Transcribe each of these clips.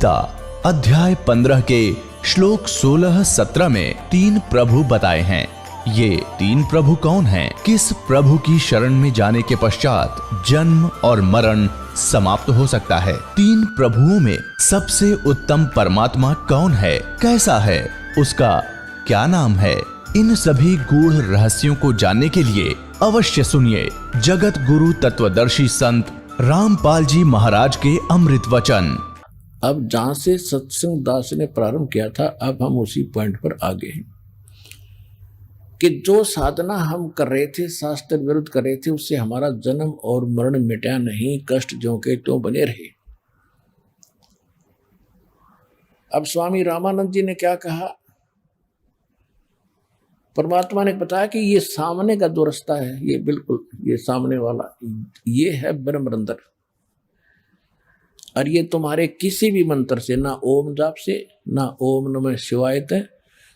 गीता अध्याय 15 के श्लोक 16-17 में 3 प्रभु बताए हैं। ये 3 प्रभु कौन हैं? किस प्रभु की शरण में जाने के पश्चात जन्म और मरण समाप्त हो सकता है? 3 प्रभुओं में सबसे उत्तम परमात्मा कौन है? कैसा है? उसका क्या नाम है? इन सभी गूढ़ रहस्यों को जानने के लिए अवश्य सुनिए जगत गुरु तत्वदर्शी संत रामपाल जी महाराज के अमृत वचन। अब जहां से सत्संग दास ने प्रारंभ किया था, अब हम उसी पॉइंट पर आ गए हैं कि जो साधना हम कर रहे थे, शास्त्र विरुद्ध कर रहे थे, उससे हमारा जन्म और मरण मिटा नहीं, कष्ट ज्यों के त्यों बने रहे। अब स्वामी रामानंद जी ने क्या कहा? परमात्मा ने बताया कि ये सामने का जो रास्ता है, ये बिल्कुल ये सामने वाला, ये है ब्रह्मरंध्र, और ये तुम्हारे किसी भी मंत्र से, ना ओम जाप से, ना ओम नमः शिवाय तय,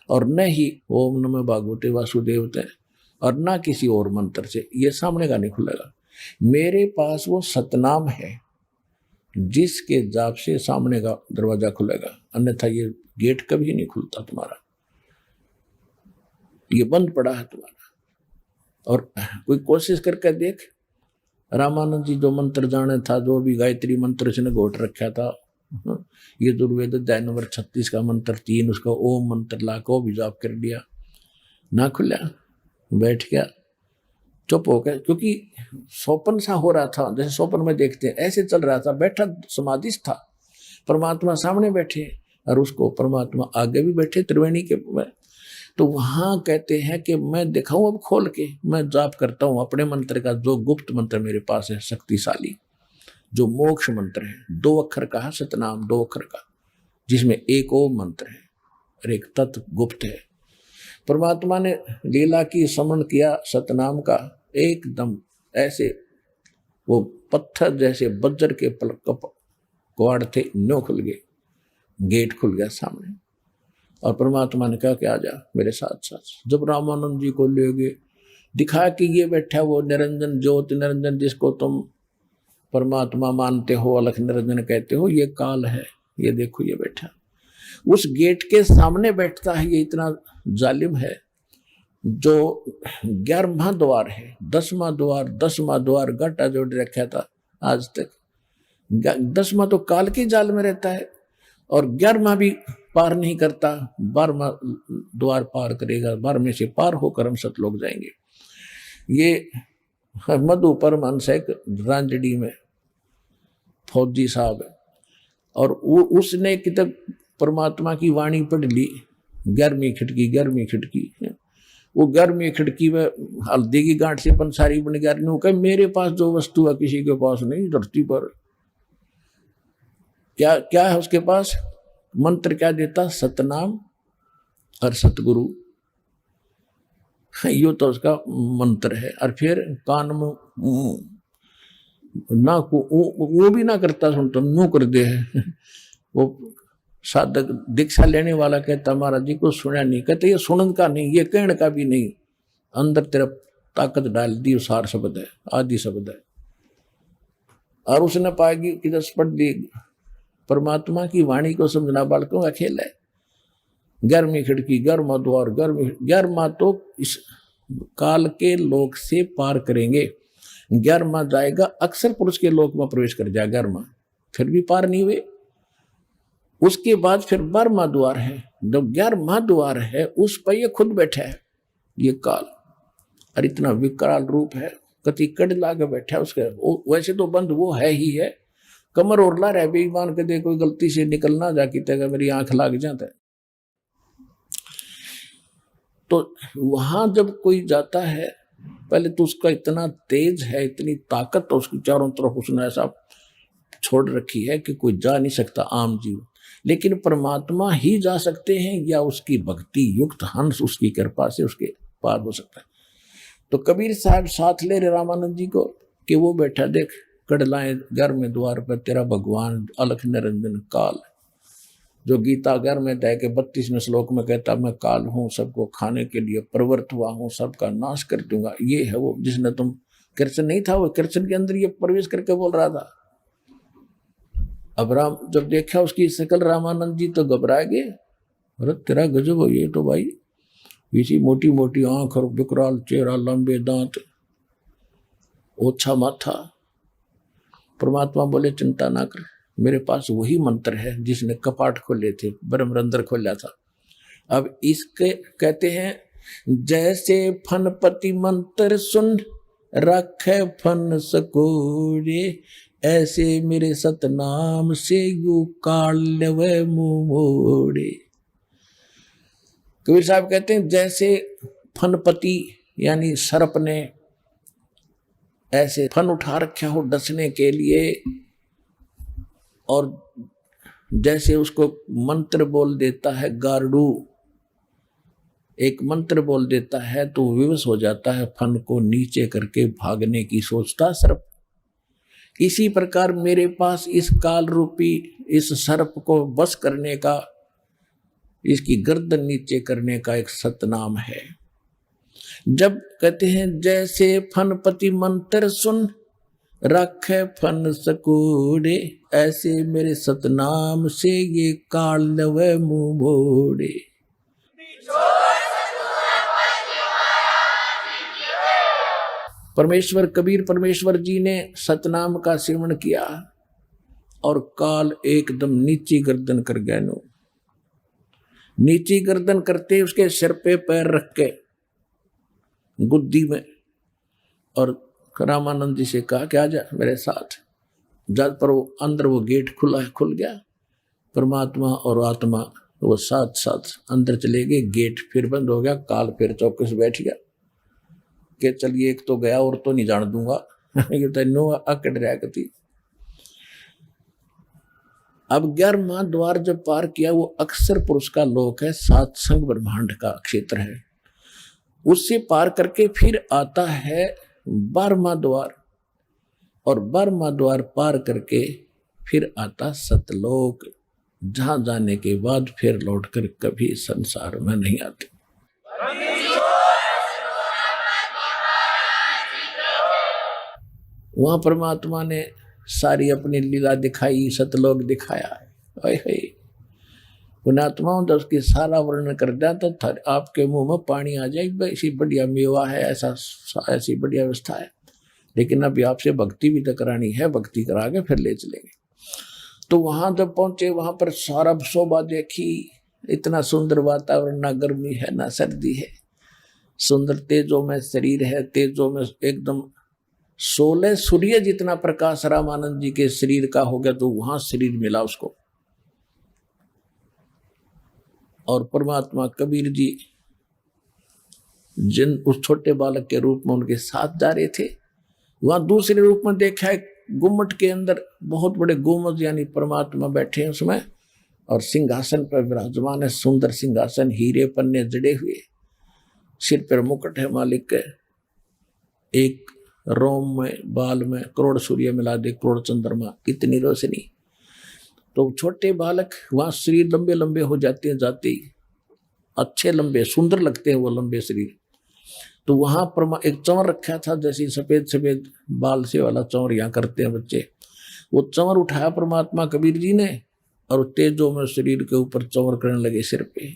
और न ही ओम नमः भागवते वासुदेव तय, और ना किसी और मंत्र से ये सामने का नहीं खुलेगा। मेरे पास वो सतनाम है जिसके जाप से सामने का दरवाजा खुलेगा, अन्यथा ये गेट कभी नहीं खुलता तुम्हारा, ये बंद पड़ा है तुम्हारा। और कोई कोशिश करके देख, रामानंद जी जो मंत्र जाने था, जो भी गायत्री मंत्र उसने घोट रखा था, ये दुर्वेद अध्याय नंबर 36 का मंत्र 3, उसका ओम मंत्र ला को भी जाप कर दिया, ना खुला, बैठ गया चुप हो गया, क्योंकि स्वप्न सा हो रहा था, जैसे स्वप्न में देखते हैं ऐसे चल रहा था, बैठा समाधिस्थ था, परमात्मा सामने बैठे और उसको परमात्मा आगे भी बैठे त्रिवेणी के। तो वहां कहते हैं कि मैं दिखाऊं अब खोल के, मैं जाप करता हूं अपने मंत्र का, जो गुप्त मंत्र मेरे पास है शक्तिशाली, जो मोक्ष मंत्र है, 2 अक्षर का है सतनाम, 2 अक्षर का, जिसमें एक ओम मंत्र है और एक तत्व गुप्त है। परमात्मा ने लीला की स्मरण किया सतनाम का, एकदम ऐसे वो पत्थर जैसे वज्र के कवाड़ थे, नो खुल गए, गेट खुल गया सामने, और परमात्मा ने कहा कि आ जा मेरे साथ साथ। जब रामानंद जी को ले गए, दिखा कि ये बैठा वो निरंजन ज्योति निरंजन, जिसको तुम परमात्मा मानते हो, अलख निरंजन कहते हो, ये काल है, ये देखो ये बैठा उस गेट के सामने बैठता है। ये इतना जालिम है, जो 11वां द्वार है, 10वां द्वार घाटा जोड़ रखा था आज तक। 10वां तो काल के जाल में रहता है, और 11वां भी पार नहीं करता, 12वां द्वार पार करेगा, 12वें से पार होकर हम सतलोक जाएंगे। ये मधु परमहंस है रांजड़ी में, फौजी साहब है, और उसने कितब परमात्मा की वाणी पढ़ ली, 11वीं खिड़की है। वो 11वीं खिड़की में हल्दी की गांठ से पंसारी बन गया, वो कहे मेरे पास जो वस्तु है किसी के पास नहीं धरती पर। क्या है उसके पास? मंत्र क्या देता? सतनाम और सतगुरु, यो तो उसका मंत्र है। और फिर कान में ना को वो भी ना करता, सुनता नो कर दे है। वो साधक दीक्षा लेने वाला कहता महाराज जी को सुना नहीं, कहते ये सुनन का नहीं, ये कहने का भी नहीं, अंदर तरफ ताकत डाल दी, सार शब्द है, आदि शब्द है। और उसने पाएगी कि 10 पढ़ दी, परमात्मा की वाणी को समझना बालकों का खेल है। 11वीं खिड़की, 11वां द्वार, 11वां तो इस काल के लोक से पार करेंगे, 11वां जाएगा अक्षर पुरुष के लोक में प्रवेश कर जाएगा, 11वां फिर भी पार नहीं हुए। उसके बाद फिर 12वां द्वार है, जब 11वां द्वार है उस पर ये खुद बैठा है, ये काल, और इतना विकराल रूप है, कति कड़ लाके बैठा है उसके। वैसे तो बंद वो है ही है, कमर और ला रहा है, बेईमान के दे कोई गलती से निकलना जाके तेगा मेरी आंख लाग जाता है। तो वहां जब कोई जाता है, पहले तो उसका इतना तेज है, इतनी ताकत, तो उसकी चारों तरफ उसने ऐसा छोड़ रखी है कि कोई जा नहीं सकता आम जीव, लेकिन परमात्मा ही जा सकते हैं, या उसकी भक्ति युक्त हंस उसकी कृपा से उसके पार हो सकता है। तो कबीर साहब साथ ले रहे रामानंद जी को कि वो बैठा देख कड़लाएं 11वें द्वार पर तेरा भगवान अलख निरंजन काल, जो गीता 11वें अध्याय के 32वें श्लोक में कहता मैं काल हूं, सबको खाने के लिए प्रवृत्त हुआ हूं, सबका नाश कर दूंगा। ये है वो जिसने तुम कृष्ण नहीं था, वो कृष्ण के अंदर ये प्रवेश करके बोल रहा था। अब राम जब देखा उसकी शक्ल रामानंद जी तो घबरा गए। अरे तेरा गजब हो, ये तो भाई इसी मोटी मोटी आंख और विकराल चेहरा, लंबे दांत, ओछा माथा। परमात्मा बोले चिंता ना कर, मेरे पास वही मंत्र है जिसने कपाट खोले थे, ब्रह्मरंध्र खोला था। अब इसके कहते हैं जैसे फनपति मंत्र सुन रखे फन सकोरे, ऐसे मेरे सतनाम से यू काल लवे मुंह मोड़े। कबीर साहब कहते हैं जैसे फनपति यानी सर्प ने ऐसे फन उठा रखा हो डसने के लिए, और जैसे उसको मंत्र बोल देता है गारडू, एक मंत्र बोल देता है तो विवश हो जाता है, फन को नीचे करके भागने की सोचता सर्प। इसी प्रकार मेरे पास इस काल रूपी इस सर्प को बस करने का, इसकी गर्दन नीचे करने का एक सतनाम है। जब कहते हैं जैसे फनपति मंत्र सुन रखे फन सकूड़े, ऐसे मेरे सतनाम से ये काल लवे मुंह मोड़े। परमेश्वर कबीर परमेश्वर जी ने सतनाम का सेवन किया और काल एकदम नीची गर्दन कर गए। नो नीची गर्दन करते उसके सिर पे पैर रख के गुद्दी में, और रामानंद जी से कहा कि आजा मेरे साथ। जब पर वो अंदर वो गेट खुल गया, परमात्मा और आत्मा वो साथ साथ अंदर चले गए, गेट फिर बंद हो गया, काल फिर चौके से बैठ गया कि चलिए एक तो गया और तो नहीं जान दूंगा ये तो नो अकड़ रहा कती। अब 11वां द्वार जब पार किया, वो अक्षर पुरुष का लोक है, सात संग ब्रह्मांड का क्षेत्र है, उससे पार करके फिर आता है 12वां द्वार, और 12वां द्वार पार करके फिर आता सतलोक, जहां जाने के बाद फिर लौटकर कभी संसार में नहीं आते। वहां परमात्मा ने सारी अपनी लीला दिखाई, सतलोक दिखाया है। पुण्यात्माओं जब उसकी सारा वर्णन कर दिया तो आपके मुंह में पानी आ जाए, ऐसी बढ़िया मेवा है, ऐसी बढ़िया व्यवस्था है, लेकिन अभी आपसे भक्ति भी तो करानी है, भक्ति करा के फिर ले चलेंगे। तो वहां जब पहुंचे, वहां पर सारा शोभा देखी, इतना सुंदर वातावरण, ना गर्मी है ना सर्दी है, सुंदर तेजों में शरीर है, तेजों में एकदम 16 सूर्य जितना प्रकाश रामानंद जी के शरीर का हो गया, तो वहां शरीर मिला उसको। और परमात्मा कबीर जी जिन उस छोटे बालक के रूप में उनके साथ जा रहे थे, वहां दूसरे रूप में देखा है गुम्मट के अंदर बहुत बड़े गुम्मट यानी परमात्मा बैठे हैं उसमें, और सिंहासन पर विराजमान है, सुंदर सिंहासन, हीरे पन्ने जड़े हुए, सिर पर मुकुट है मालिक के, एक रोम में बाल में करोड़ सूर्य मिला दे, करोड़ चंद्रमा, कितनी रोशनी। तो छोटे बालक वहां शरीर लंबे लंबे हो जाते हैं, जाते ही अच्छे लंबे सुंदर लगते हैं वो लंबे शरीर। तो वहां पर एक चंवर रखा था, जैसे सफेद सफेद बाल से वाला चंवर यहाँ करते हैं बच्चे, वो चंवर उठाया परमात्मा कबीर जी ने, और तेजों में शरीर के ऊपर चंवर करने लगे सिर पे।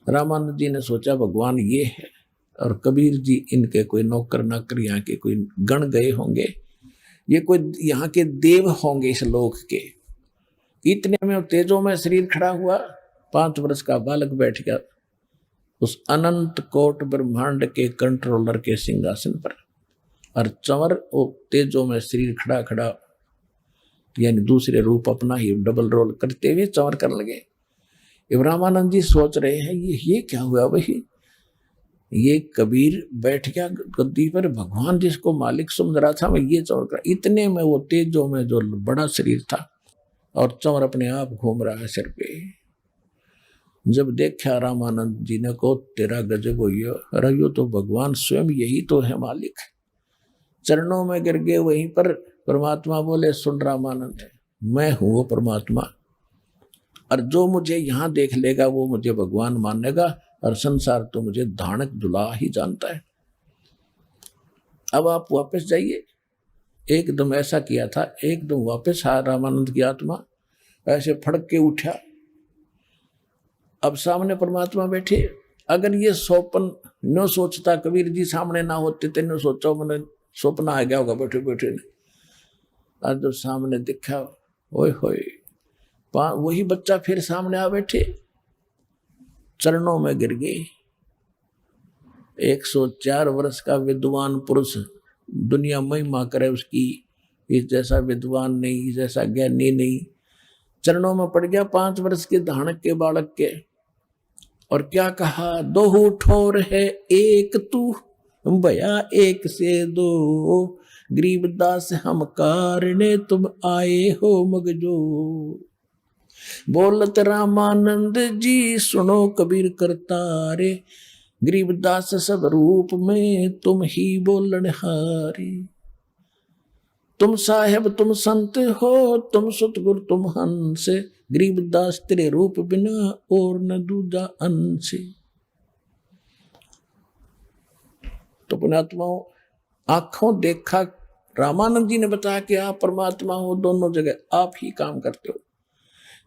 रामानंद जी ने सोचा भगवान ये है, और कबीर जी इनके कोई नौकर नाकर यहाँ के कोई गण गए होंगे, ये कोई यहाँ के देव होंगे इस लोक के। इतने में तेजों में शरीर खड़ा हुआ, 5 वर्ष का बालक बैठ गया उस अनंत कोट ब्रह्मांड के कंट्रोलर के सिंहासन पर, और चंवर वो तेजों में शरीर खड़ा खड़ा यानी दूसरे रूप अपना ही डबल रोल करते हुए चंवर करने लगे। रामानंद जी सोच रहे हैं ये क्या हुआ भाई, ये कबीर बैठ गया गद्दी पर, भगवान जिसको मालिक समझ रहा था मैं ये चंवर कर। इतने में वो तेजों में जो बड़ा शरीर था और चंवर अपने आप घूम रहा है सिर पे। जब देखा रामानंद जी ने को तेरा गजब हो यो तो भगवान स्वयं यही तो है मालिक। चरणों में गिर गए, वहीं पर परमात्मा बोले सुन रामानंद, मैं हूं वो परमात्मा, और जो मुझे यहाँ देख लेगा वो मुझे भगवान मानेगा, और संसार तो मुझे धानक दुला ही जानता है। अब आप वापस जाइए एकदम ऐसा किया था, एकदम वापस आया रामानंद की आत्मा, ऐसे फड़क के उठा। अब सामने परमात्मा बैठे। अगर ये स्वप्न न सोचता, कबीर जी सामने ना होते, तेने सोचा मैंने स्वप्न आ गया होगा बैठे बैठे ने। आज जो सामने दिखा, ओए होए, वही बच्चा फिर सामने आ बैठे, चरणों में गिर गए। 104 वर्ष का विद्वान पुरुष, दुनिया महिमा करे उसकी, इस जैसा विद्वान नहीं, इस जैसा ज्ञानी नहीं, चरणों में पड़ गया 5 वर्ष के धानक के बालक के। और क्या कहा, दो ठोर है एक तू, भया एक से दो, गरीबदास हम कारणे तुम आए हो मगजो। बोलत रामानंद जी सुनो कबीर करतारे, गरीबदास सब रूप में तुम ही बोलन हारे। तुम साहेब तुम संत हो, तुम सतगुरु तुम हंस, गरीबदास तेरे रूप बिना और न दूजा अंश। तो पुण्यात्माओं, आंखों देखा रामानंद जी ने बताया कि आप परमात्मा हो, दोनों जगह आप ही काम करते हो।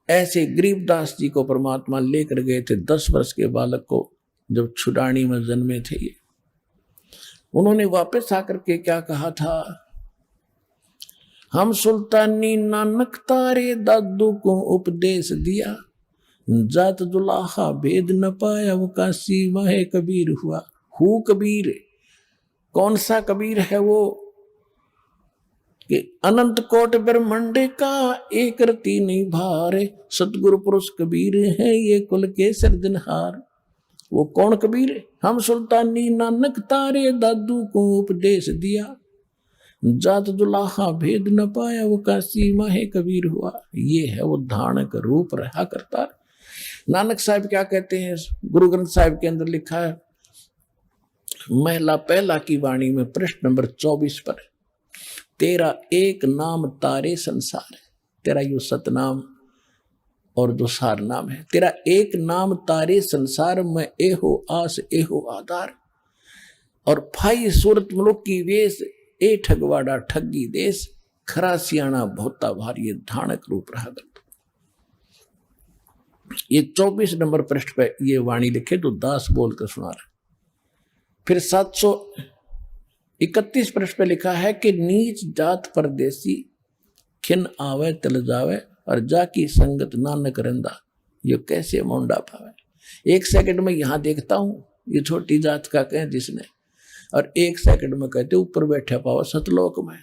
ऐसे गरीबदास जी को परमात्मा लेकर गए थे 10 वर्ष के बालक को, जब छुड़ानी में जन्मे थे ये। उन्होंने वापस आकर के क्या कहा था, हम सुल्तानी नानक तारे दादू को उपदेश दिया, जात जुलाहा भेद न पाया वो काशी माहे कबीर हुआ। हु कबीर, कौन सा कबीर है वो कि अनंत कोट ब्रह्मांड का एक रति नहीं भार, सतगुरु पुरुष कबीर है ये कुल के सर्जनहार। वो कौन कबीर है, हम सुल्तानी नानक तारे दादू को उपदेश दिया, जात दुलाहा भेद न पाया वो काशी माहे कबीर हुआ। ये है वो धानक रूप रहा करता। नानक साहब क्या कहते हैं, गुरु ग्रंथ साहिब के अंदर लिखा है, महिला पहला की वाणी में पृष्ठ नंबर 24 पर, तेरा एक नाम तारे संसार। तेरा यो सतनाम और जो सार नाम है, तेरा एक नाम तारे संसार में एहो आस एहो आधार। और फाई सूरत मुलुक की वेश, ए ठगवाड़ा ठगी देश, खरा सियाणा भोता भारी धानक रूप रहा करता। ये 24 नंबर पृष्ठ पे ये वाणी लिखे तो दास बोलकर सुना रहा। फिर 731 पृष्ठ पे लिखा है कि नीच जात परदेसी, खिन आवे तल जावे, और जाकी संगत नानक रंदा, ये कैसे मोंडा पावे। 1 सेकंड में यहां देखता हूं ये छोटी जात का कहें जिसने, और 1 सेकंड में कहते ऊपर बैठा पावा सतलोक में।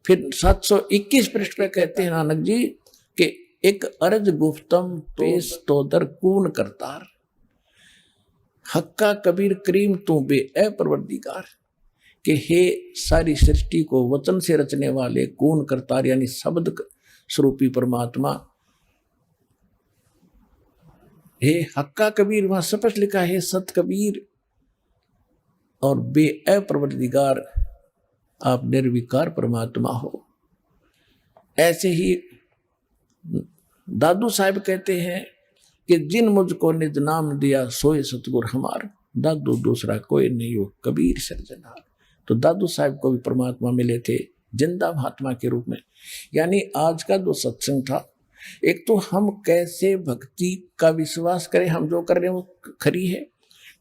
फिर 721 पृष्ठ पे कहते हैं नानक जी कि एक अर्ज गुफ्तम पेश तोदर कून करतार, हक्का कबीर करीम तू बे ए परवरदिगार, कि हे सारी सृष्टि को वचन से रचने वाले कून करतार यानी शब्द स्वरूपी परमात्मा, हे हक्का कबीर, वहां स्पष्ट लिखा है सत कबीर, और बे ए परवरदिगार, आप निर्विकार परमात्मा हो। ऐसे ही दादू साहब कहते हैं कि जिन मुझको निज नाम दिया सोए सतगुर हमार, दादू दूसरा कोई नहीं हो कबीर सर्जनहार। तो दादू साहब को भी परमात्मा मिले थे जिंदा महात्मा के रूप में। यानी आज का जो सत्संग था, एक तो हम कैसे भक्ति का विश्वास करें, हम जो कर रहे हैं वो खरी है।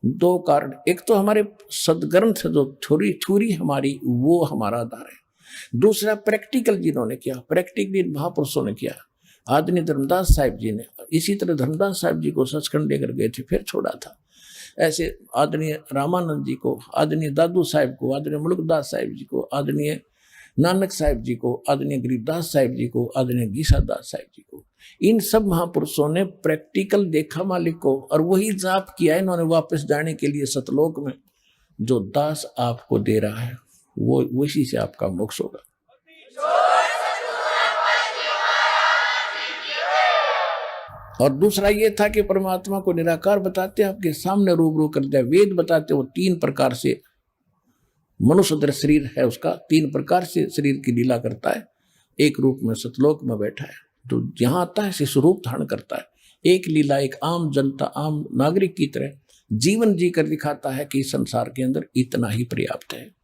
2 कारण, एक तो हमारे सदग्रंथ जो थोड़ी हमारी वो हमारा आधार है। दूसरा प्रैक्टिकल जिन्होंने किया, प्रैक्टिकली महापुरुषों ने किया। आदरणीय धर्मदास साहिब जी ने, इसी तरह धर्मदास साहिब जी को सचखंड लेकर गए थे फिर छोड़ा था। ऐसे आदरणीय रामानंद जी को, आदरणीय दादू साहिब को, आदरणीय मुल्कदास साहिब जी को, आदरणीय नानक साहिब जी को, आदरणीय गरीबदास साहिब जी को, आदरणीय गीसादास साहिब जी को, इन सब महापुरुषों ने प्रैक्टिकल देखा मालिक को, और वही जाप किया है इन्होंने वापस जाने के लिए सतलोक में। जो दास आपको दे रहा है वो उसी से आपका मोक्ष होगा। और दूसरा ये था कि परमात्मा को निराकार बताते, आपके सामने रूबरू कर दिया। वेद बताते वो 3 प्रकार से मनुष्य दर शरीर है उसका, 3 प्रकार से शरीर की लीला करता है। एक रूप में सतलोक में बैठा है, तो जहां आता है शिशु रूप धारण करता है। एक लीला एक आम जनता, आम नागरिक की तरह जीवन जी कर दिखाता है कि इस संसार के अंदर इतना ही पर्याप्त है।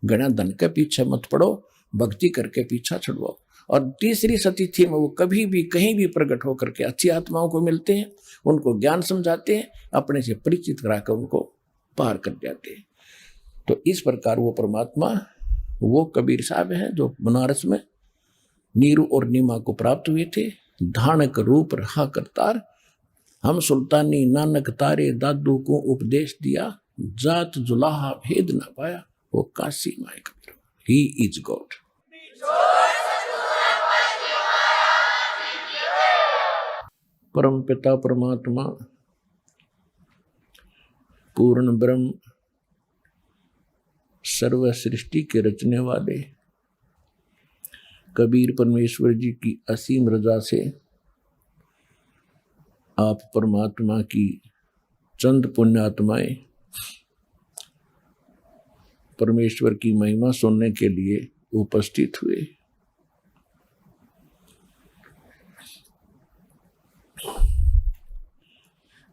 घना धन के पीछे मत पड़ो, भक्ति करके पीछा छुड़वाओ। और तीसरी सतिथि में वो कभी भी कहीं भी प्रकट होकर के अच्छी आत्माओं को मिलते हैं, उनको ज्ञान समझाते हैं, अपने से परिचित कराकर उनको पार कर जाते हैं। तो इस प्रकार वो परमात्मा वो कबीर साहब हैं जो बनारस में नीरू और नीमा को प्राप्त हुए थे। धानक रूप रहा करतार, हम सुल्तानी नानक तारे दादू को उपदेश दिया, जात जुलाहा भेद न पाया, वो काशी माए कबीर, ही इज गॉड। परम पिता परमात्मा पूर्ण ब्रह्म सर्व सृष्टि के रचने वाले कबीर परमेश्वर जी की असीम रजा से आप परमात्मा की चंद पुण्यात्माएं परमेश्वर की महिमा सुनने के लिए उपस्थित हुए।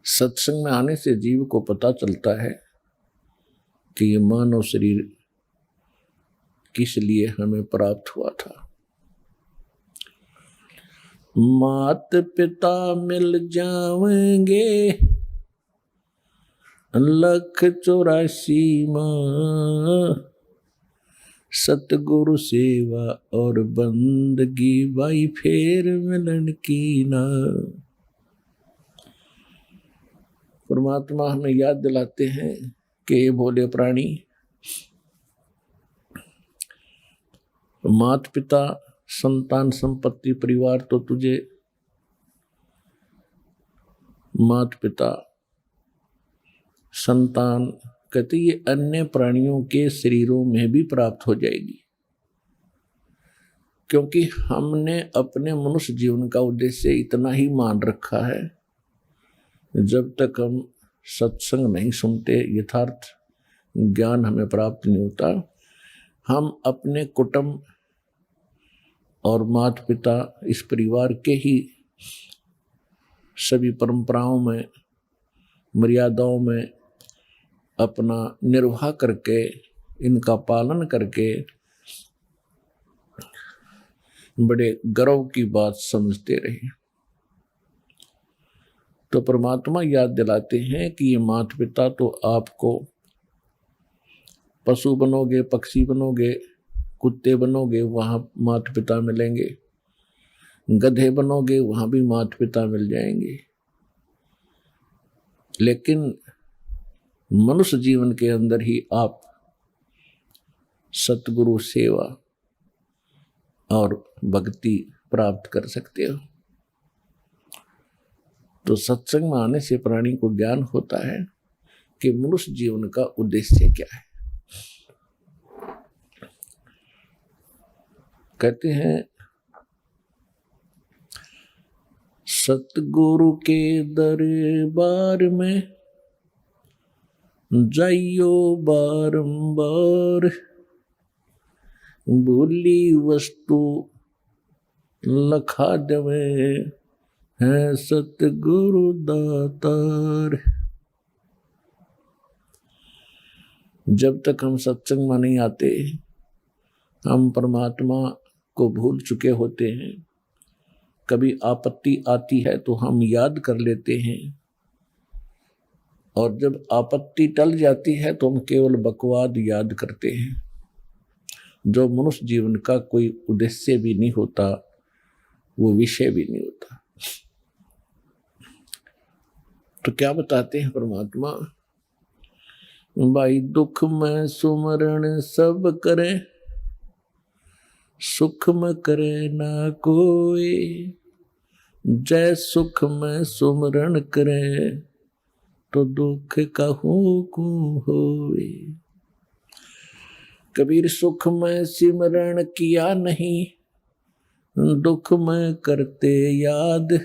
सत्संग में आने से जीव को पता चलता है कि ये मानव शरीर किस लिए हमें प्राप्त हुआ था। मात पिता मिल जाएंगे 184 माँ, सतगुरु सेवा और बंदगी भाई फेर मिलन की ना। परमात्मा हमें याद दिलाते हैं कि ये भोले प्राणी, माता पिता संतान संपत्ति परिवार तो तुझे माता पिता संतान कहते ये अन्य प्राणियों के शरीरों में भी प्राप्त हो जाएगी, क्योंकि हमने अपने मनुष्य जीवन का उद्देश्य इतना ही मान रखा है। जब तक हम सत्संग नहीं सुनते, यथार्थ ज्ञान हमें प्राप्त नहीं होता, हम अपने कुटुंब और माता पिता इस परिवार के ही सभी परंपराओं में मर्यादाओं में अपना निर्वाह करके इनका पालन करके बड़े गर्व की बात समझते रहे। तो परमात्मा याद दिलाते हैं कि ये माता पिता तो आपको पशु बनोगे, पक्षी बनोगे, कुत्ते बनोगे, वहां माता पिता मिलेंगे, गधे बनोगे, वहां भी माता पिता मिल जाएंगे, लेकिन मनुष्य जीवन के अंदर ही आप सतगुरु सेवा और भक्ति प्राप्त कर सकते हो। तो सत्संग में आने से प्राणी को ज्ञान होता है कि मनुष्य जीवन का उद्देश्य क्या है। कहते हैं सतगुरु के दरबार में जाइयो बारंबार, भूली वस्तु लखा देवे है सतगुरु दातार। जब तक हम सत्संग में नहीं आते, हम परमात्मा को भूल चुके होते हैं। कभी आपत्ति आती है तो हम याद कर लेते हैं, और जब आपत्ति टल जाती है तो हम केवल बकवाद याद करते हैं, जो मनुष्य जीवन का कोई उद्देश्य भी नहीं होता, वो विषय भी नहीं होता। तो क्या बताते हैं परमात्मा, भाई दुख में सुमरण सब करे, सुख में करे ना कोई, जय सुख में सुमरण करे तो दुख कहूँ को होवे। कबीर सुख में सिमरण किया नहीं, दुख में करते याद,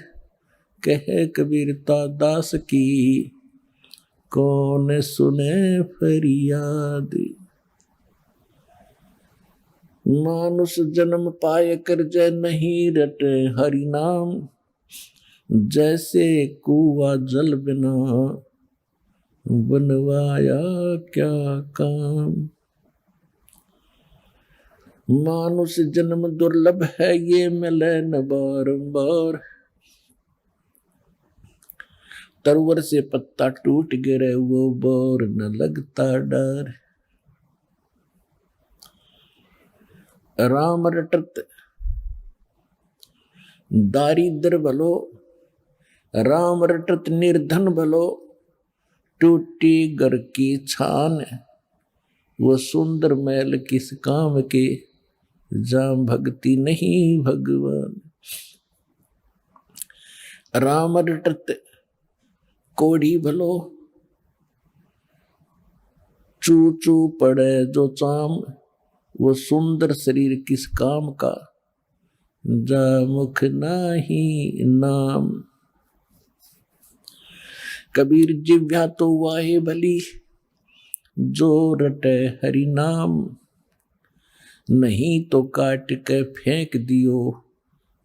कहे कबीरता दास की कौन सुने फरियाद। मानुष जन्म पाए कर जय नहीं रटे हरि नाम, जैसे कुआ जल बिना बनवाया क्या काम। मानुष जन्म दुर्लभ है, ये मिले न बारंबार। तरवर से पत्ता टूट गिरे, वो बोर न लगता डर। राम रटत दारिद्र भलो, राम रटत निर्धन भलो। टूटी घर की छान, वो सुंदर महल किस काम के। जहाँ भक्ति नहीं भगवान। राम रटत कोढ़ी भलो, चू चू पड़े जो चाम। वो सुंदर शरीर किस काम का। जा मुख नाही नाम। कबीर जिव्या तो वाहे भली, जो रटे हरि नाम। नहीं तो काट के फेंक दियो,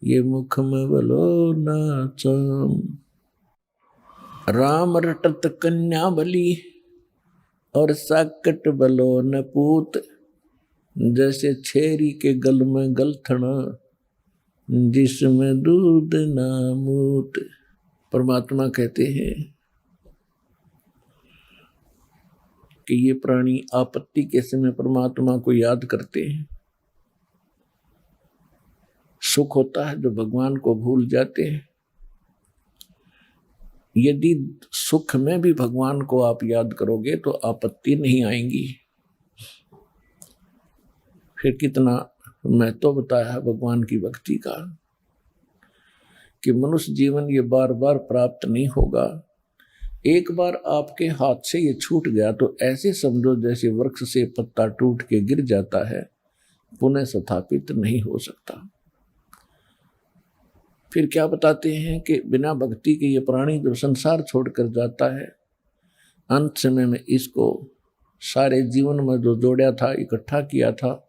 ये मुख में भलो ना चाम। राम रटत कन्या भली, और साकट भलो न पूत। जैसे छेरी के गल में गलथना, जिसमें दूध ना मूत। परमात्मा कहते हैं कि ये प्राणी आपत्ति के समय परमात्मा को याद करते हैं। सुख होता है जो भगवान को भूल जाते हैं। यदि सुख में भी भगवान को आप याद करोगे तो आपत्ति नहीं आएंगी। फिर कितना महत्व बताया है भगवान की भक्ति का, कि मनुष्य जीवन ये बार बार प्राप्त नहीं होगा। एक बार आपके हाथ से ये छूट गया तो ऐसे समझो जैसे वृक्ष से पत्ता टूट के गिर जाता है, पुनः स्थापित नहीं हो सकता। फिर क्या बताते हैं कि बिना भक्ति के ये प्राणी जो संसार छोड़कर जाता है, अंत समय में इसको सारे जीवन में जो जोड़ा था, इकट्ठा किया था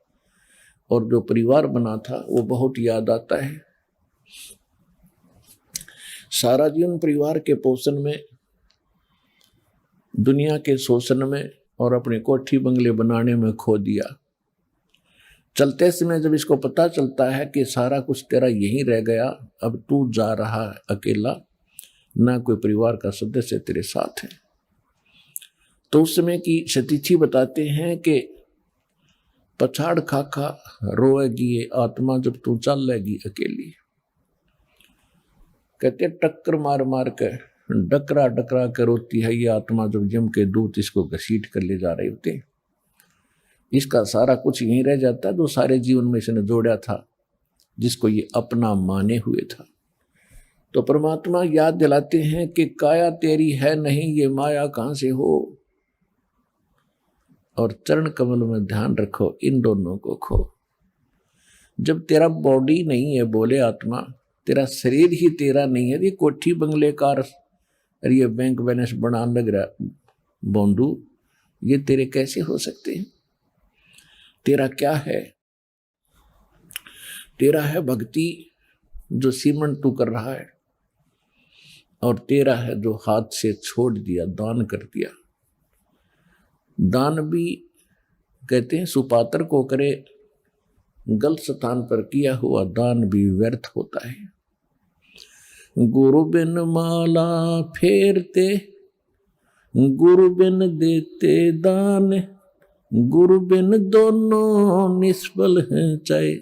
और जो परिवार बना था, वो बहुत याद आता है। सारा जीवन परिवार के पोषण में, दुनिया के शोषण में और अपने कोठी बंगले बनाने में खो दिया। चलते समय जब इसको पता चलता है कि सारा कुछ तेरा यहीं रह गया, अब तू जा रहा है अकेला, ना कोई परिवार का सदस्य तेरे साथ है, तो उस समय की सतीथि बताते हैं कि पछाड़ खा खा रोएगी ये आत्मा जब तू चल लेगी अकेली। कहते टक्कर मार मार कर, डकरा डकरा कर रोती है ये आत्मा जब यम के दूत इसको घसीट कर ले जा रहे होते। इसका सारा कुछ यहीं रह जाता है जो सारे जीवन में इसने जोड़ा था, जिसको ये अपना माने हुए था। तो परमात्मा याद दिलाते हैं कि काया तेरी है नहीं, ये माया कहां से हो। और चरण कमल में ध्यान रखो, इन दोनों को खो। जब तेरा बॉडी नहीं है, बोले आत्मा, तेरा शरीर ही तेरा नहीं है, ये कोठी बंगले कार और ये बैंक बैलेंस बनाने लग रहा बोंदू, ये तेरे कैसे हो सकते हैं। तेरा क्या है? तेरा है भक्ति जो सीमंत तू कर रहा है, और तेरा है जो हाथ से छोड़ दिया, दान कर दिया। दान भी कहते हैं सुपात्र को करे, गलत स्थान पर किया हुआ दान भी व्यर्थ होता है। गुरु बिन माला फेरते, गुरु बिन देते दान। गुरु बिन दोनों निष्फल हैं, चाहे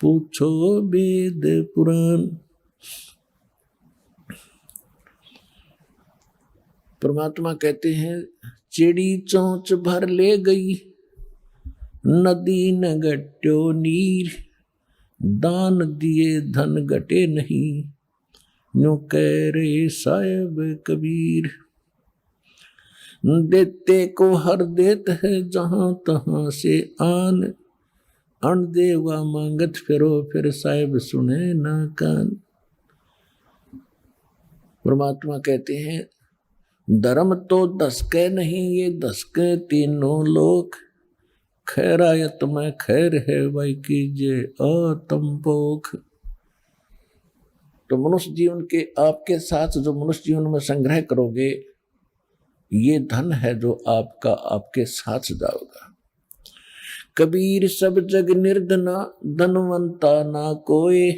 पूछो वेद पुराण। परमात्मा कहते हैं चिड़ी चोंच भर ले गई, नदी न गट्यो नीर। दान दिए धन घटे नहीं, यूं कह रहे साहेब कबीर। देते को हर देत है जहां तहां से आन। अण देवा मांगत फिरो, फिर साहेब सुने ना कान। परमात्मा कहते हैं धर्म तो दसके नहीं, ये दसके तीनों लोग। खैरायत में खैर है, भाई कीजिए आत्मपोख। तो मनुष्य जीवन के आपके साथ जो मनुष्य जीवन में संग्रह करोगे, ये धन है जो आपका आपके साथ जाओगा। कबीर सब जग निर्धना, धनवंता ना कोय,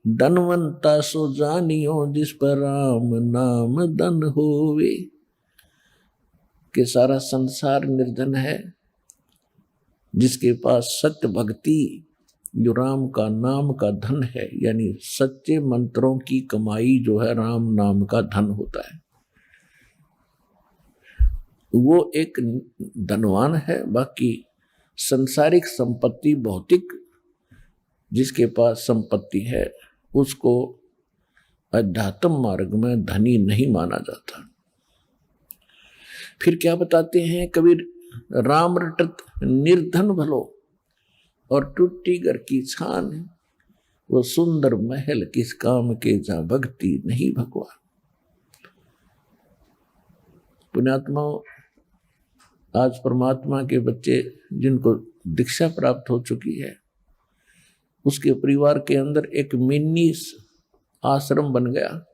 धनवंता सो जानियो जिस पर राम नाम धन होवे। कि सारा संसार निर्धन है, जिसके पास सत्य भक्ति जो राम का नाम का धन है, यानी सच्चे मंत्रों की कमाई जो है राम नाम का धन होता है, वो एक धनवान है। बाकी संसारिक संपत्ति, भौतिक जिसके पास संपत्ति है उसको अध्यात्म मार्ग में धनी नहीं माना जाता। फिर क्या बताते हैं कबीर, राम रटत निर्धन भलो और टूटी घर की छान, वो सुंदर महल किस काम के जहां भक्ति नहीं भगवान। पुण्यात्माओं, आज परमात्मा के बच्चे जिनको दीक्षा प्राप्त हो चुकी है, उसके परिवार के अंदर एक मिनी आश्रम बन गया।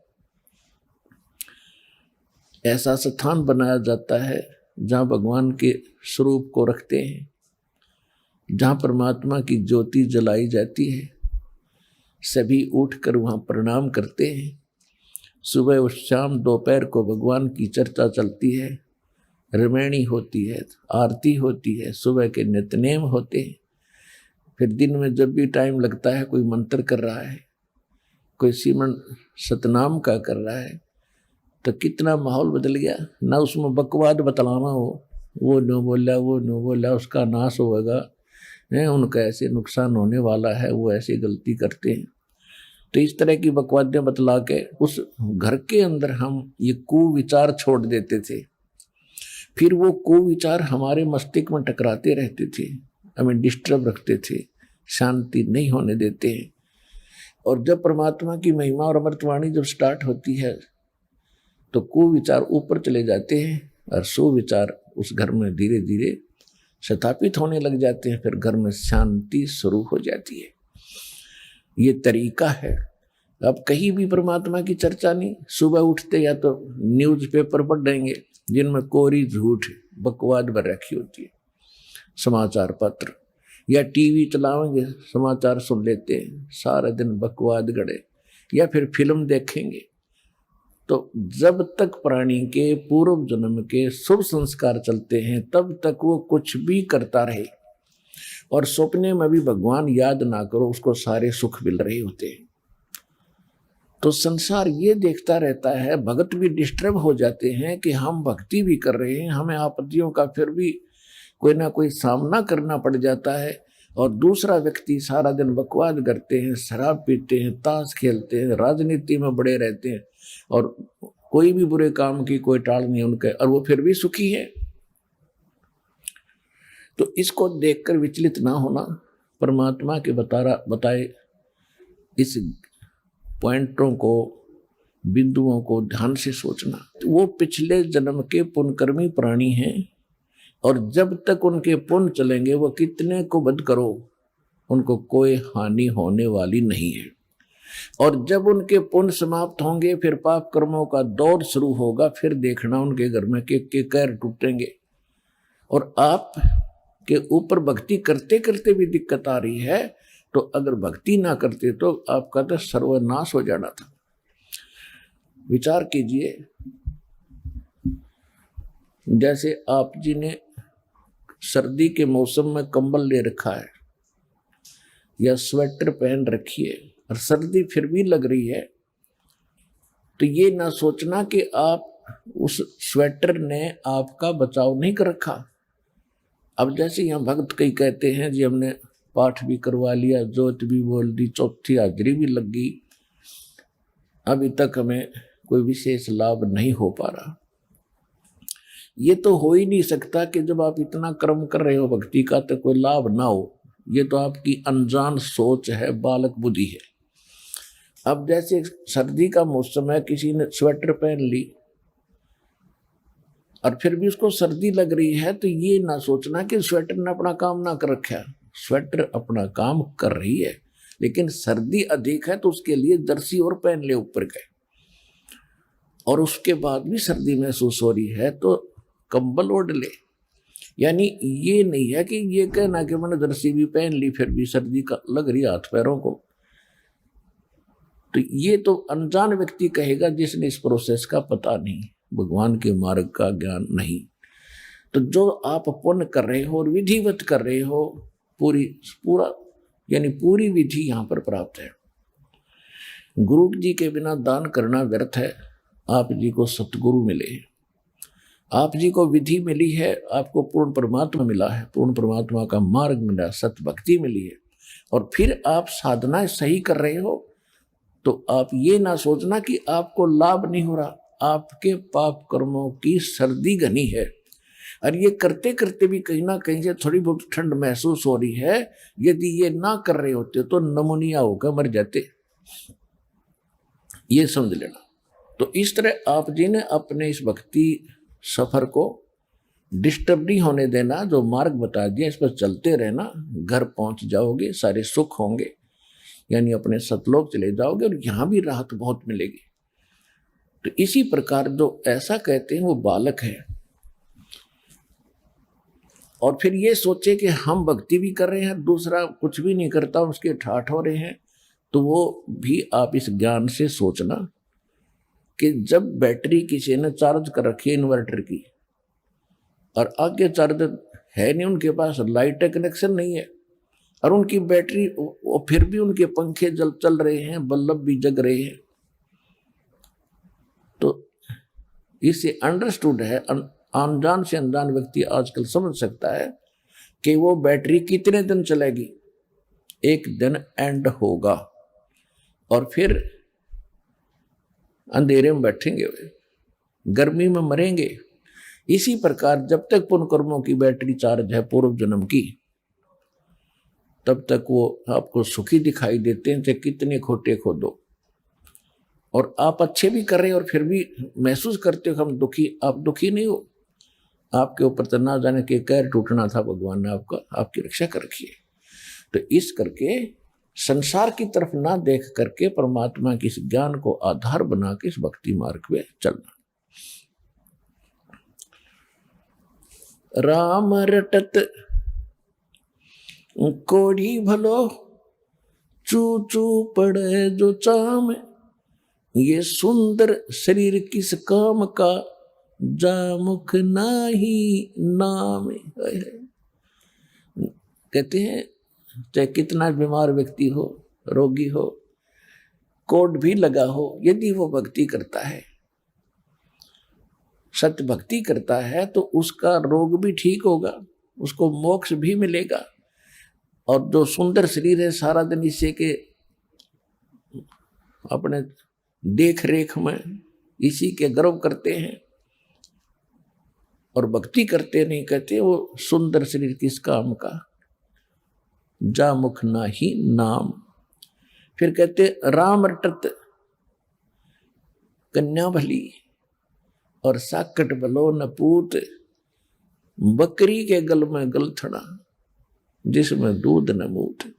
ऐसा स्थान बनाया जाता है जहाँ भगवान के स्वरूप को रखते हैं, जहाँ परमात्मा की ज्योति जलाई जाती है। सभी उठकर वहाँ प्रणाम करते हैं। सुबह और शाम दोपहर को भगवान की चर्चा चलती है, रमैणी होती है, आरती होती है, सुबह के नित्यनेम होते हैं। फिर दिन में जब भी टाइम लगता है, कोई मंत्र कर रहा है, कोई सिमरन सतनाम का कर रहा है, तो कितना माहौल बदल गया। ना उसमें बकवाद बतलाना हो, वो न बोला, वो न बोला, उसका नाश होगा, उनका ऐसे नुकसान होने वाला है, वो ऐसी गलती करते हैं। तो इस तरह की बकवादें बतला के उस घर के अंदर हम ये कुविचार छोड़ देते थे। फिर वो कुविचार हमारे मस्तिष्क में टकराते रहते थे, हमें डिस्टर्ब रखते थे, शांति नहीं होने देते हैं। और जब परमात्मा की महिमा और अमृतवाणी जब स्टार्ट होती है तो कुविचार ऊपर चले जाते हैं और सुविचार उस घर में धीरे धीरे स्थापित होने लग जाते हैं। फिर घर में शांति शुरू हो जाती है। ये तरीका है। अब कहीं भी परमात्मा की चर्चा नहीं, सुबह उठते या तो न्यूज़पेपर पढ़ देंगे जिनमें कोरी झूठ बकवाद भर रखी होती है, समाचार पत्र, या टीवी चलाएंगे, समाचार सुन लेते हैं, सारा दिन बकवाद गड़े, या फिर फिल्म देखेंगे। तो जब तक प्राणी के पूर्व जन्म के शुभ संस्कार चलते हैं तब तक वो कुछ भी करता रहे, और सपने में भी भगवान याद ना करो, उसको सारे सुख मिल रहे होते हैं। तो संसार ये देखता रहता है, भगत भी डिस्टर्ब हो जाते हैं कि हम भक्ति भी कर रहे हैं, हमें आपत्तियों का फिर भी कोई ना कोई सामना करना पड़ जाता है, और दूसरा व्यक्ति सारा दिन बकवाद करते हैं, शराब पीते हैं, ताश खेलते हैं, राजनीति में बड़े रहते हैं, और कोई भी बुरे काम की कोई टाल नहीं उनके, और वो फिर भी सुखी है। तो इसको देखकर विचलित ना होना, परमात्मा के बताए इस पॉइंटों को, बिंदुओं को ध्यान से सोचना। तो वो पिछले जन्म के पुण्यकर्मी प्राणी हैं, और जब तक उनके पुण्य चलेंगे, वो कितने को बद करो, उनको कोई हानि होने वाली नहीं है। और जब उनके पुण्य समाप्त होंगे, फिर पाप कर्मों का दौर शुरू होगा। फिर देखना उनके घर में के कैर टूटेंगे। और आप के ऊपर भक्ति करते करते भी दिक्कत आ रही है, तो अगर भक्ति ना करते तो आपका तो सर्वनाश हो जाना था। विचार कीजिए, जैसे आप जी ने सर्दी के मौसम में कंबल ले रखा है या स्वेटर पहन रखी है, और सर्दी फिर भी लग रही है, तो ये ना सोचना कि आप उस स्वेटर ने आपका बचाव नहीं कर रखा। अब जैसे यहाँ भक्त कई कहते हैं जी हमने पाठ भी करवा लिया, जोत भी बोल दी, चौथी हाजरी भी लग गई, अभी तक हमें कोई विशेष लाभ नहीं हो पा रहा। ये तो हो ही नहीं सकता कि जब आप इतना कर्म कर रहे हो भक्ति का तो कोई लाभ ना हो। ये तो आपकी अनजान सोच है, बालक बुद्धि है। अब जैसे सर्दी का मौसम है, किसी ने स्वेटर पहन ली और फिर भी उसको सर्दी लग रही है, तो ये ना सोचना कि स्वेटर ने अपना काम ना कर रखा। स्वेटर अपना काम कर रही है, लेकिन सर्दी अधिक है तो उसके लिए जर्सी और पहन ले ऊपर के, और उसके बाद भी सर्दी महसूस हो रही है तो कंबल ओढ़ ले। यानी ये नहीं है कि ये कहना कि मैंने जर्सी भी पहन ली फिर भी सर्दी का लग रही हाथ पैरों को, तो ये तो अनजान व्यक्ति कहेगा जिसने इस प्रोसेस का पता नहीं, भगवान के मार्ग का ज्ञान नहीं। तो जो आप पुण्य कर रहे हो और विधिवत कर रहे हो, पूरा यानी पूरी विधि यहाँ पर प्राप्त है। गुरु जी के बिना दान करना व्यर्थ है। आप जी को सतगुरु मिले, आप जी को विधि मिली है, आपको पूर्ण परमात्मा मिला है, पूर्ण परमात्मा का मार्ग मिला, सत भक्ति मिली है, और फिर आप साधना सही कर रहे हो, तो आप ये ना सोचना कि आपको लाभ नहीं हो रहा। आपके पाप कर्मों की सर्दी घनी है, और ये करते करते भी कहीं ना कहीं से थोड़ी बहुत ठंड महसूस हो रही है। यदि ये ना कर रहे होते तो नमूनिया होकर मर जाते, ये समझ लेना। तो इस तरह आप जी ने अपने इस भक्ति सफर को डिस्टर्ब नहीं होने देना, जो मार्ग बता दिया इस पर चलते रहना, घर पहुंच जाओगे, सारे सुख होंगे, यानी अपने सतलोक चले जाओगे और यहां भी राहत बहुत मिलेगी। तो इसी प्रकार जो ऐसा कहते हैं वो बालक है, और फिर ये सोचे कि हम भक्ति भी कर रहे हैं, दूसरा कुछ भी नहीं करता, उसके ठाठ हो रहे हैं, तो वो भी आप इस ज्ञान से सोचना कि जब बैटरी किसी ने चार्ज कर रखी है इन्वर्टर की, और आगे चार्ज है नहीं उनके पास, लाइट का कनेक्शन नहीं है, और उनकी बैटरी, और फिर भी उनके पंखे चल रहे हैं, बल्ब भी जग रहे हैं, तो इससे अंडरस्टूड है, अनजान से अनजान व्यक्ति आजकल समझ सकता है कि वो बैटरी कितने दिन चलेगी। एक दिन एंड होगा और फिर अंधेरे में बैठेंगे, वे गर्मी में मरेंगे। इसी प्रकार जब तक पुण्य कर्मों की बैटरी चार्ज है पूर्व जन्म की, तब तक वो आपको सुखी दिखाई देते हैं, चाहे कितने खोटे खोदो, और आप अच्छे भी कर रहे हैं और फिर भी महसूस करते हो हम दुखी। आप दुखी नहीं हो, आपके ऊपर तो ना जाने के कहर टूटना था, भगवान ने आपकी रक्षा कर रखी है। तो इस करके संसार की तरफ ना देख करके परमात्मा के इस ज्ञान को आधार बना के इस भक्ति मार्ग में चलना। राम रटत कोढ़ी भलो, चू चू पड़े जो चाम, ये सुंदर शरीर किस काम का, जा मुख नाही नाम। कहते हैं चाहे कितना बीमार व्यक्ति हो, रोगी हो, कोट भी लगा हो, यदि वो भक्ति करता है, सत्य भक्ति करता है, तो उसका रोग भी ठीक होगा, उसको मोक्ष भी मिलेगा। और जो सुंदर शरीर है, सारा दिन इसे के अपने देख रेख में इसी के गर्व करते हैं और भक्ति करते नहीं, कहते वो सुंदर शरीर किस काम का, जा मुख नाही नाम। फिर कहते राम रटत कन्या भली, और साकट भलो न पूत, बकरी के गल में गलथड़ा, जिसमें दूध न मूत।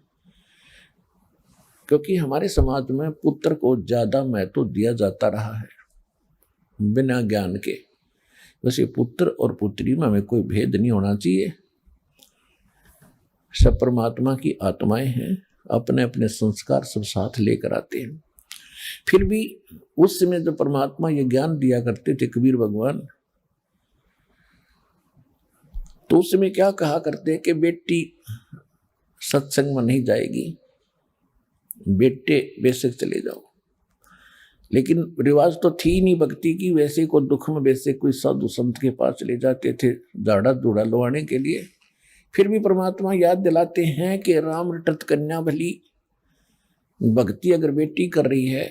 क्योंकि हमारे समाज में पुत्र को ज्यादा महत्व दिया जाता रहा है बिना ज्ञान के। वैसे पुत्र और पुत्री में हमें कोई भेद नहीं होना चाहिए, सब परमात्मा की आत्माएं हैं, अपने अपने संस्कार सब साथ लेकर आते हैं। फिर भी उस समय जो परमात्मा ये ज्ञान दिया करते थे कबीर भगवान, तो उस समय क्या कहा करते कि बेटी सत्संग में नहीं जाएगी, बेटे बेशक चले जाओ। लेकिन रिवाज तो थी नहीं भक्ति की, वैसे को दुख में वैसे कोई साधु संत के पास चले जाते थे झाड़ा जूड़ा लवाने के लिए। फिर भी परमात्मा याद दिलाते हैं कि राम रटत कन्या भली, भक्ति अगर बेटी कर रही है,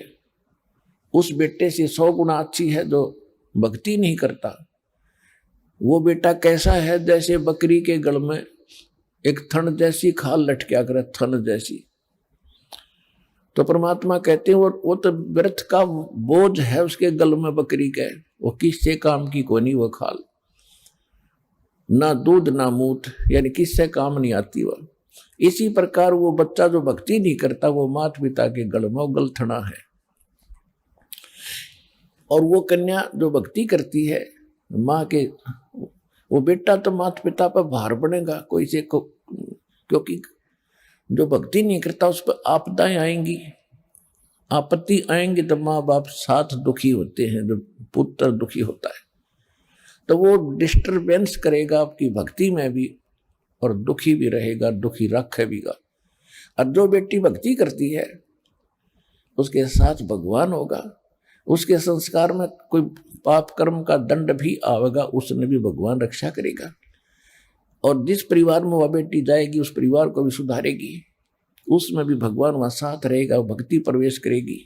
उस बेटे से 100 गुना अच्छी है जो भक्ति नहीं करता। वो बेटा कैसा है, जैसे बकरी के गल में एक थन जैसी खाल लटका करे, थन जैसी। तो परमात्मा कहते हैं वो तो व्यर्थ का बोझ है उसके गल में बकरी के, वो किससे काम की कोई नहीं, वो खाल ना दूध ना मूत, यानी किससे काम नहीं आती वह। इसी प्रकार वो बच्चा जो भक्ति नहीं करता, वो माता पिता के गल में गलथना है। और वो कन्या जो भक्ति करती है, माँ के वो बेटा तो माता पिता पर भार बनेगा कोई से को, क्योंकि जो भक्ति नहीं करता उस पर आपदाएं आएंगी, आपत्ति आएंगी, तो माँ बाप साथ दुखी होते हैं, जो पुत्र दुखी होता है तो वो डिस्टरबेंस करेगा आपकी भक्ति में भी और दुखी भी रहेगा, दुखी रखेगा। और जो बेटी भक्ति करती है उसके साथ भगवान होगा, उसके संस्कार में कोई पाप कर्म का दंड भी आवेगा, उसने भी भगवान रक्षा करेगा। और जिस परिवार में वह बेटी जाएगी उस परिवार को भी सुधारेगी, उसमें भी भगवान वहाँ साथ रहेगा, भक्ति प्रवेश करेगी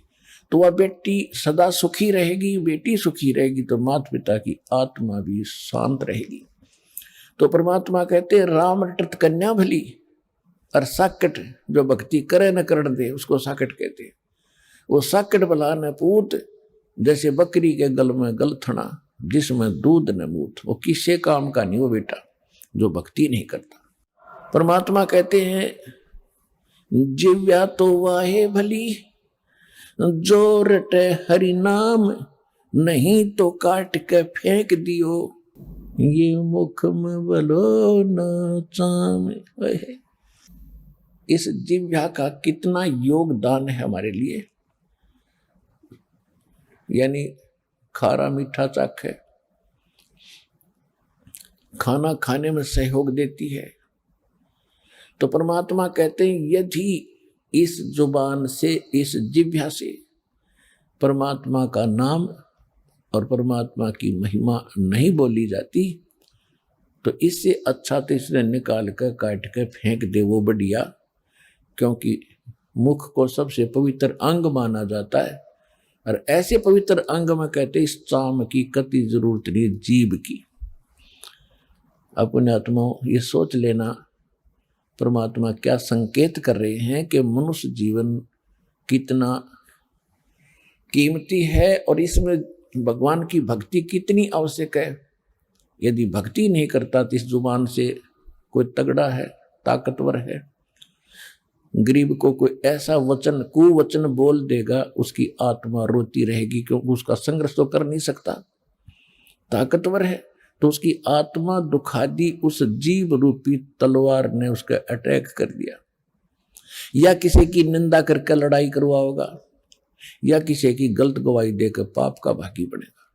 तो वह बेटी सदा सुखी रहेगी, बेटी सुखी रहेगी तो माता पिता की आत्मा भी शांत रहेगी। तो परमात्मा कहते हैं राम रटत कन्या भली, और साकट जो भक्ति करे न करण दे उसको साकट कहते हैं। वो साकट भला न पूत, जैसे बकरी के गल में गलथना जिसमें दूध न मूत, वो किसी काम का नहीं वो बेटा जो भक्ति नहीं करता। परमात्मा कहते हैं जिव्या तो वाहे भली, जो रटे हरि नाम, नहीं तो काट के फेंक दियो, ये मुख में बलो न चाम। इस जिह्वा का कितना योगदान है हमारे लिए, यानी खारा मीठा चाख है, खाना खाने में सहयोग देती है। तो परमात्मा कहते हैं यदि इस जुबान से, इस जिह्वा से परमात्मा का नाम और परमात्मा की महिमा नहीं बोली जाती तो इससे अच्छा तो इसने निकाल कर काट कर फेंक दे वो बढ़िया, क्योंकि मुख को सबसे पवित्र अंग माना जाता है। और ऐसे पवित्र अंग में कहते इस चाम की कति जरूरत नहीं जीभ की। अपने आत्माओं ये सोच लेना परमात्मा क्या संकेत कर रहे हैं कि मनुष्य जीवन कितना कीमती है और इसमें भगवान की भक्ति कितनी आवश्यक है। यदि भक्ति नहीं करता तो इस जुबान से कोई तगड़ा है, ताकतवर है, गरीब को कोई ऐसा वचन कुवचन बोल देगा उसकी आत्मा रोती रहेगी, क्योंकि उसका संघर्ष तो कर नहीं सकता, ताकतवर है तो उसकी आत्मा दुखा दी, उस जीव रूपी तलवार ने उसका अटैक कर दिया, या किसी की निंदा करके लड़ाई करवाओगा, या किसी की गलत गवाही देकर पाप का भागी बनेगा।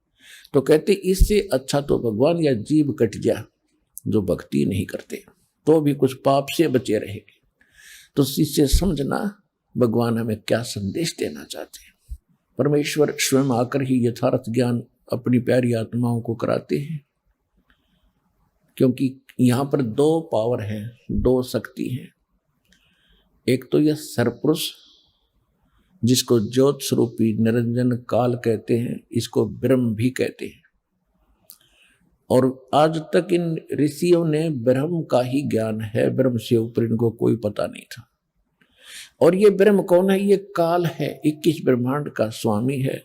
तो कहते इससे अच्छा तो भगवान या जीव कट गया जो भक्ति नहीं करते तो भी कुछ पाप से बचे रहेंगे। तो इससे समझना भगवान हमें क्या संदेश देना चाहते हैं। परमेश्वर स्वयं आकर ही यथार्थ ज्ञान अपनी प्यारी आत्माओं को कराते हैं, क्योंकि यहाँ पर दो पावर हैं, दो शक्ति हैं। एक तो यह सरपुरुष जिसको ज्योत स्वरूपी निरंजन काल कहते हैं, इसको ब्रह्म भी कहते हैं। और आज तक इन ऋषियों ने ब्रह्म का ही ज्ञान है, ब्रह्म से ऊपर इनको कोई पता नहीं था। और ये ब्रह्म कौन है? ये काल है, 21 ब्रह्मांड का स्वामी है।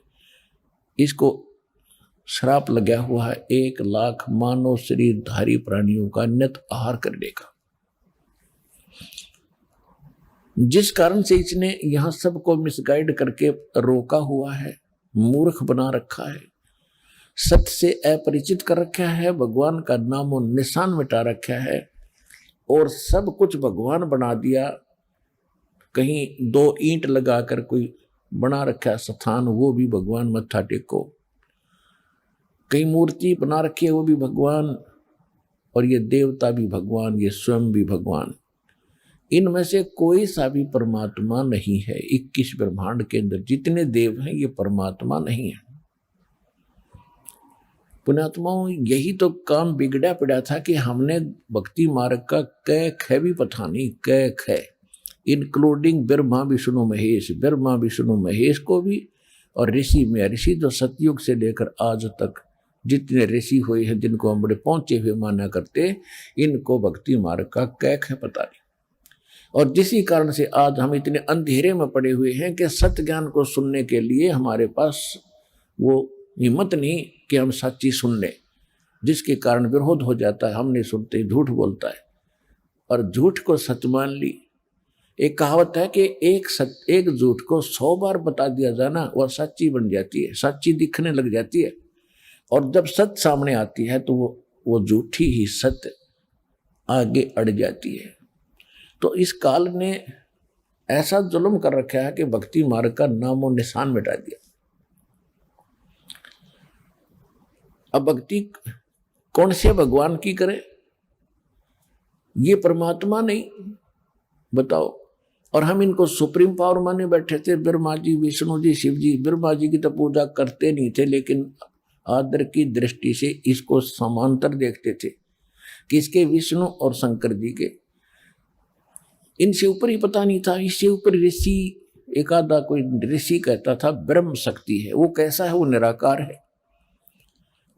इसको श्राप लगा हुआ है 1 लाख मानव शरीरधारी प्राणियों का नित आहार करने का, जिस कारण से इसने यहां सबको मिसगाइड करके रोका हुआ है, मूर्ख बना रखा है, सत्य से अपरिचित कर रखा है, भगवान का नामो निशान मिटा रखा है और सब कुछ भगवान बना दिया। कहीं 2 ईंट लगाकर कोई बना रखा स्थान, वो भी भगवान मत्था टेको। कहीं मूर्ति बना रखी है, वो भी भगवान, और ये देवता भी भगवान, ये स्वयं भी भगवान। इनमें से कोई सा भी परमात्मा नहीं है। 21 ब्रह्मांड के अंदर जितने देव हैं ये परमात्मा नहीं है। पुण्यात्माओं, यही तो काम बिगड़ा पड़ा था कि हमने भक्ति मार्ग का कै ख भी पता नहीं, कै ख इंक्लूडिंग ब्रह्मा विष्णु महेश, ब्रह्मा विष्णु महेश को भी, और ऋषि में ऋषि जो सतयुग से लेकर आज तक जितने ऋषि हुए हैं जिनको हम बड़े पहुंचे हुए माना करते, इनको भक्ति मार्ग का कै ख पता नहीं। और जिसी कारण से आज हम इतने अंधेरे में पड़े हुए हैं कि सत्य ज्ञान को सुनने के लिए हमारे पास वो हिम्मत नहीं कि हम सच्ची सुन लें, जिसके कारण विरोध हो जाता है। हम नहीं सुनते, झूठ बोलता है, और झूठ को सत्य मान ली। एक कहावत है कि एक झूठ को 100 बार बता दिया जाना वह सच्ची बन जाती है, सच्ची दिखने लग जाती है। और जब सत्य सामने आती है तो वो वो झूठी ही सत्य आगे अड़ जाती है। तो इस काल ने ऐसा जुल्म कर रखा है कि भक्ति मार्ग का नामो निशान मिटा दिया। अब भक्ति कौन से भगवान की करे? ये परमात्मा नहीं, बताओ। और हम इनको सुप्रीम पावर माने बैठे थे, ब्रह्मा जी, विष्णु जी, शिव जी। ब्रह्मा जी की तो पूजा करते नहीं थे, लेकिन आदर की दृष्टि से इसको समांतर देखते थे। किसके? विष्णु और शंकर जी के। इनसे ऊपर ही पता नहीं था। इससे ऊपर ऋषि, एक आधा कोई ऋषि कहता था ब्रह्म शक्ति है। वो कैसा है? वो निराकार है,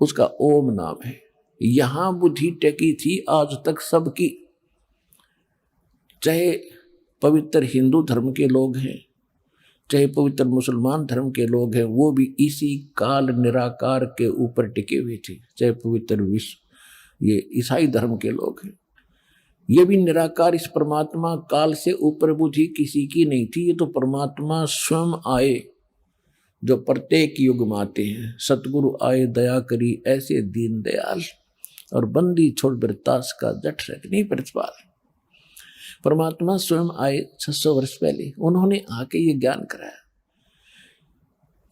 उसका ओम नाम है। यहां बुद्धि टेकी थी आज तक सबकी, चाहे पवित्र हिंदू धर्म के लोग हैं, चाहे पवित्र मुसलमान धर्म के लोग हैं, वो भी इसी काल निराकार के ऊपर टिके हुए थे। चाहे पवित्र विश्व ये ईसाई धर्म के लोग हैं, ये भी निराकार इस परमात्मा काल से ऊपर बुद्धि किसी की नहीं थी। ये तो परमात्मा स्वयं आए, जो प्रत्येक युग में आते हैं। सतगुरु आए दया करी ऐसे दीन दयाल, और बंदी छोड़ बिरतास का जट रख नहीं प्रतिपाल। परमात्मा स्वयं आए 600 वर्ष पहले, उन्होंने आके ये ज्ञान कराया।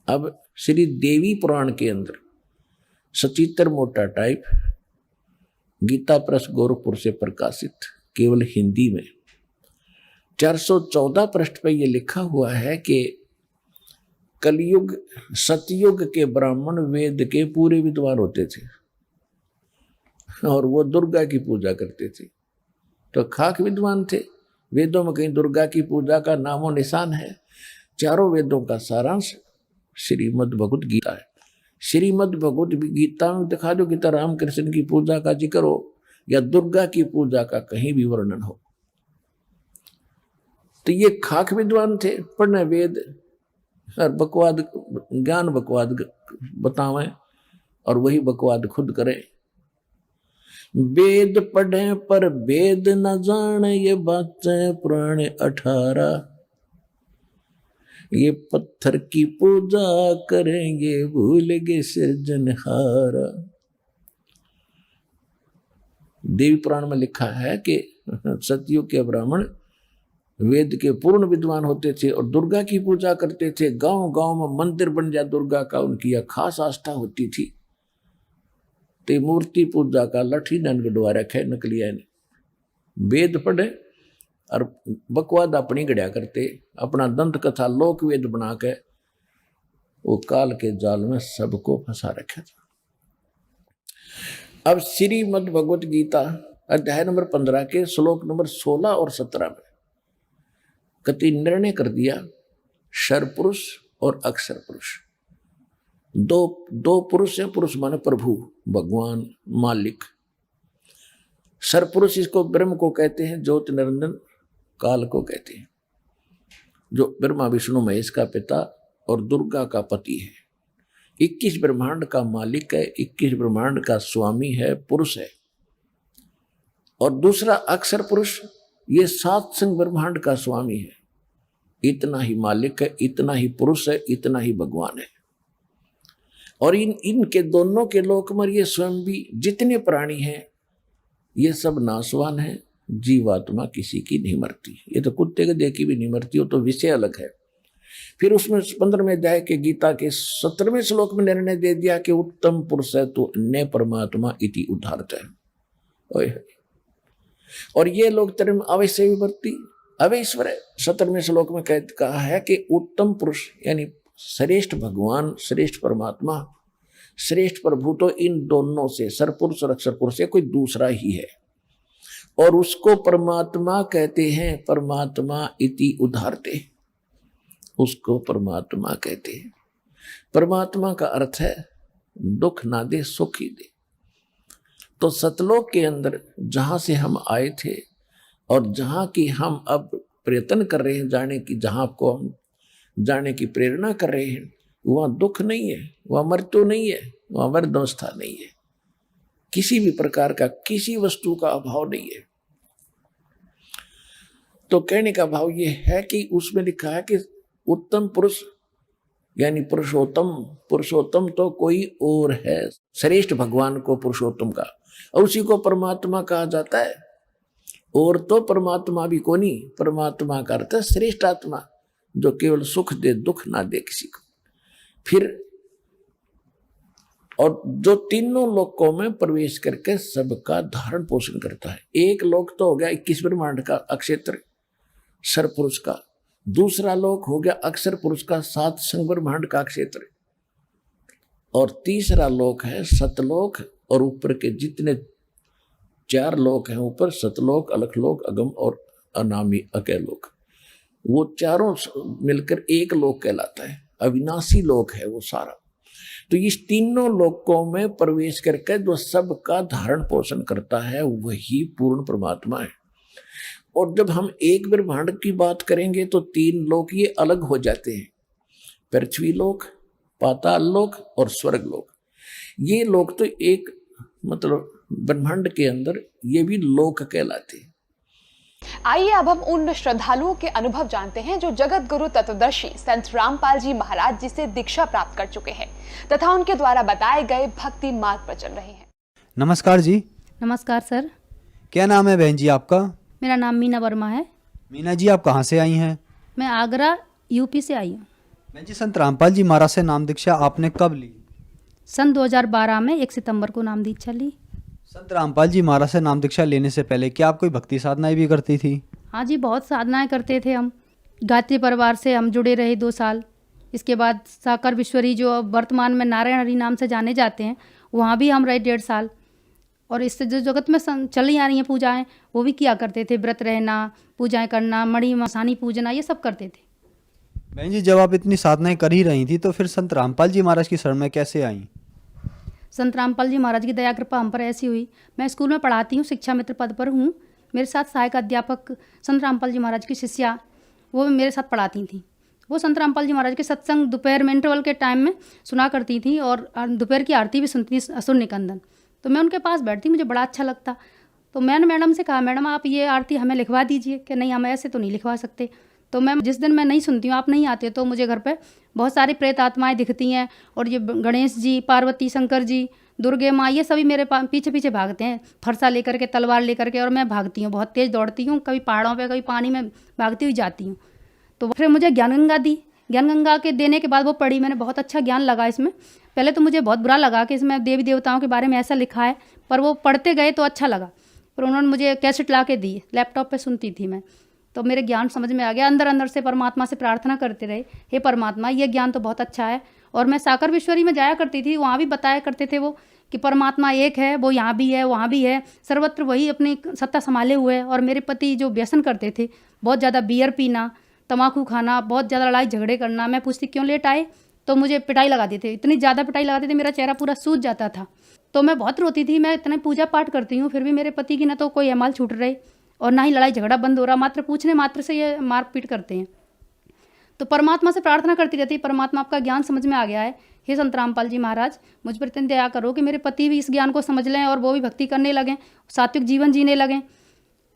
अब श्री देवी पुराण के अंदर सचित्र मोटा टाइप गीता प्रेस गोरखपुर से प्रकाशित, केवल हिंदी में 414 पृष्ठ पे ये लिखा हुआ है कि कलयुग सतयुग के ब्राह्मण वेद के पूरे विद्वान होते थे, और वो दुर्गा की पूजा करते थे। तो खाक विद्वान थे। वेदों में कहीं दुर्गा की पूजा का नामो निशान है? चारों वेदों का सारांश श्रीमद् भगवत गीता है। श्रीमद् भगवत गीता में दिखा दो कि रामकृष्ण की पूजा का जिक्र हो या दुर्गा की पूजा का कहीं भी वर्णन हो। तो ये खाक विद्वान थे, पढ़ने वेद और बकवाद ज्ञान बकवाद बतावें और वही बकवाद खुद करें। वेद पढ़े पर वेद न जाने, ये बातें पुराने 18। ये पत्थर की पूजा करेंगे, भूल गए सृजनहारा। देवी पुराण में लिखा है कि सतयुग के ब्राह्मण वेद के पूर्ण विद्वान होते थे और दुर्गा की पूजा करते थे। गांव गांव में मंदिर बन जाए दुर्गा का, उनकी यह खास आस्था होती थी। ते मूर्ति पूजा का लठी डन गड़वा रखे नकलिया ने। वेद पढ़े और बकवाद अपनी गढ़िया करते, अपना दंत कथा लोक वेद बना के वो काल के जाल में सबको फंसा रखा था। अब श्रीमद् भगवत गीता अध्याय नंबर 15 के श्लोक नंबर 16 और 17 में कति निर्णय कर दिया शर पुरुष और अक्षर पुरुष। दो पुरुष हैं। पुरुष माने प्रभु, भगवान, मालिक। सर पुरुष इसको ब्रह्म को कहते हैं, ज्योत निरंजन काल को कहते हैं, जो ब्रह्मा विष्णु महेश का पिता और दुर्गा का पति है। 21 ब्रह्मांड का मालिक है, 21 ब्रह्मांड का स्वामी है, पुरुष है। और दूसरा अक्षर पुरुष, ये 7 संग ब्रह्मांड का स्वामी है। इतना ही मालिक है, इतना ही पुरुष है, इतना ही भगवान है। और इनके दोनों के लोक में ये स्वयं भी जितने प्राणी हैं ये सब नाशवान है। जीवात्मा किसी की नहीं मरती। ये तो कुत्ते के देखी भी नहीं मरती, हो तो विषय अलग है। फिर उसमें 15वें अध्याय के गीता के 17वें श्लोक में निर्णय दे दिया कि उत्तम पुरुष है तो अन्य परमात्मा इति उद्धारत है। और ये लोग तरम अवश्य विवर्ती अवैश्वर है। 17वें श्लोक में कहा है कि उत्तम पुरुष यानी श्रेष्ठ भगवान, श्रेष्ठ परमात्मा, श्रेष्ठ प्रभु तो इन दोनों से, सरपुरुष और अक्षर पुरुष से कोई दूसरा ही है। और उसको परमात्मा कहते हैं। परमात्मा इति उद्धारते, उसको परमात्मा कहते हैं। परमात्मा का अर्थ है दुख ना दे, सुख ही दे। तो सतलोक के अंदर जहां से हम आए थे और जहां की हम अब प्रयत्न कर रहे हैं जाने की, जहां को हम जाने की प्रेरणा कर रहे हैं, वहां दुख नहीं है, वहां मृत्यु नहीं है, वहां मर्दवस्था नहीं है, किसी भी प्रकार का किसी वस्तु का अभाव नहीं है। तो कहने का भाव ये है कि उसमें लिखा है कि उत्तम पुरुष यानी पुरुषोत्तम। पुरुषोत्तम तो कोई और है, श्रेष्ठ भगवान को पुरुषोत्तम का और उसी को परमात्मा कहा जाता है। और तो परमात्मा भी कोनी, परमात्मा का अर्थ है श्रेष्ठ आत्मा, जो केवल सुख दे, दुख ना दे किसी को। फिर और जो तीनों लोकों में प्रवेश करके सबका धारण पोषण करता है। एक लोक तो हो गया 21 ब्रह्मांड का अक्षेत्र सर पुरुष का, दूसरा लोक हो गया अक्षर पुरुष का 7 संग ब्रह्मांड का क्षेत्र, और तीसरा लोक है सतलोक, और ऊपर के जितने 4 लोक हैं ऊपर, सतलोक, अलखलोक, अगम और अनामी अकैलोक, वो चारों मिलकर एक लोक कहलाता है। अविनाशी लोक है वो सारा। तो इस तीनों लोकों में प्रवेश करके जो सबका धारण पोषण करता है वही पूर्ण परमात्मा है। और जब हम एक ब्रह्मांड की बात करेंगे तो 3 लोक ये अलग हो जाते हैं, पृथ्वी लोक, पाताल लोक और स्वर्ग लोक। ये लोक तो एक मतलब ब्रह्मांड के अंदर ये भी लोक कहलाते हैं। आइए अब हम उन श्रद्धालुओं के अनुभव जानते हैं जो जगत गुरु तत्वदर्शी संत रामपाल जी महाराज जी से दीक्षा प्राप्त कर चुके हैं तथा उनके द्वारा बताए गए भक्ति मार्ग पर चल रहे हैं। नमस्कार जी। नमस्कार सर। क्या नाम है बहन जी आपका? मेरा नाम मीना वर्मा है। मीना जी, आप कहाँ से आई हैं? मैं आगरा यूपी से आई हूँ। बहन जी, संत रामपाल जी महाराज से नाम दीक्षा आपने कब ली? सन 2012 में 1 सितंबर को नाम दीक्षा ली। संत रामपाल जी महाराज से नाम दीक्षा लेने से पहले क्या आप कोई भक्ति साधनाएं भी करती थी? हाँ जी, बहुत साधनाएं करते थे हम। गायत्री परिवार से हम जुड़े रहे 2 साल। इसके बाद साकर विश्वरी जो वर्तमान में नारायण हरि नाम से जाने जाते हैं, वहाँ भी हम रहे 1.5 साल। और इससे जो जगत में चली आ रही हैं पूजाएं, वो भी किया करते थे। व्रत रहना, पूजाएं करना, मणि मसानी पूजना, ये सब करते थे। बहन जी, जब आप इतनी साधनाएं कर ही रही थी तो फिर संत रामपाल जी महाराज की शरण में कैसे आई? संत रामपाल जी महाराज की दया कृपा हम पर ऐसी हुई। मैं स्कूल में पढ़ाती हूँ, शिक्षा मित्र पद पर हूँ। मेरे साथ सहायक अध्यापक संत रामपाल जी महाराज की शिष्या, वो मेरे साथ पढ़ाती थी। वो संत रामपाल जी महाराज के सत्संग दोपहर में इंटरवल के टाइम में सुना करती थी और दोपहर की आरती भी सुनती थी, असुर निकंदन। तो मैं उनके पास बैठती, मुझे बड़ा अच्छा लगता। तो मैंने मैडम से कहा, मैडम आप ये आरती हमें लिखवा दीजिए। कि नहीं, हम ऐसे तो नहीं लिखवा सकते। तो मैम, जिस दिन मैं नहीं सुनती हूँ, आप नहीं आते, तो मुझे घर पे बहुत सारी प्रेत आत्माएं दिखती हैं, और ये गणेश जी, पार्वती, शंकर जी, दुर्गे माँ, ये सभी मेरे पीछे पीछे भागते हैं, फरसा लेकर के, तलवार लेकर के। और मैं भागती हूँ, बहुत तेज़ दौड़ती हूँ, कभी पहाड़ों पे, कभी पानी में भागती हुई जाती हूँ। तो फिर मुझे ज्ञान गंगा दी। ज्ञान गंगा के देने के बाद वो पढ़ी, मैंने बहुत अच्छा ज्ञान लगा इसमें। पहले तो मुझे बहुत बुरा लगा कि इसमें देवी देवताओं के बारे में ऐसा लिखा है, पर वो पढ़ते गए तो अच्छा लगा। पर उन्होंने मुझे कैसेट ला के दी, लैपटॉप पे सुनती थी मैं। तो मेरे ज्ञान समझ में आ गया। अंदर अंदर से परमात्मा से प्रार्थना करते रहे, हे परमात्मा, ये ज्ञान तो बहुत अच्छा है। और मैं साकर विश्वरी में जाया करती थी, वहाँ भी बताया करते थे वो कि परमात्मा एक है, वो यहाँ भी है, वहाँ भी है, सर्वत्र वही अपनी सत्ता संभाले हुए है। और मेरे पति जो व्यसन करते थे, बहुत ज़्यादा बियर पीना, तम्बाकू खाना, बहुत ज़्यादा लड़ाई झगड़े करना, मैं पूछती क्यों लेट आए, तो मुझे पिटाई लगाते थे। इतनी ज़्यादा पिटाई लगाते थे, मेरा चेहरा पूरा सूज जाता था। तो मैं बहुत रोती थी। मैं इतने पूजा पाठ करती हूँ, फिर भी मेरे पति की ना तो कोई अमाल छूट रही और ना ही लड़ाई झगड़ा बंद हो रहा। मात्र पूछने मात्र से ये मारपीट करते हैं। तो परमात्मा से प्रार्थना करती रहती, परमात्मा आपका ज्ञान समझ में आ गया है, हे संत रामपाल जी महाराज, मुझ पर इतनी दया करो कि मेरे पति भी इस ज्ञान को समझ लें और वो भी भक्ति करने लगें, सात्विक जीवन जीने लगें।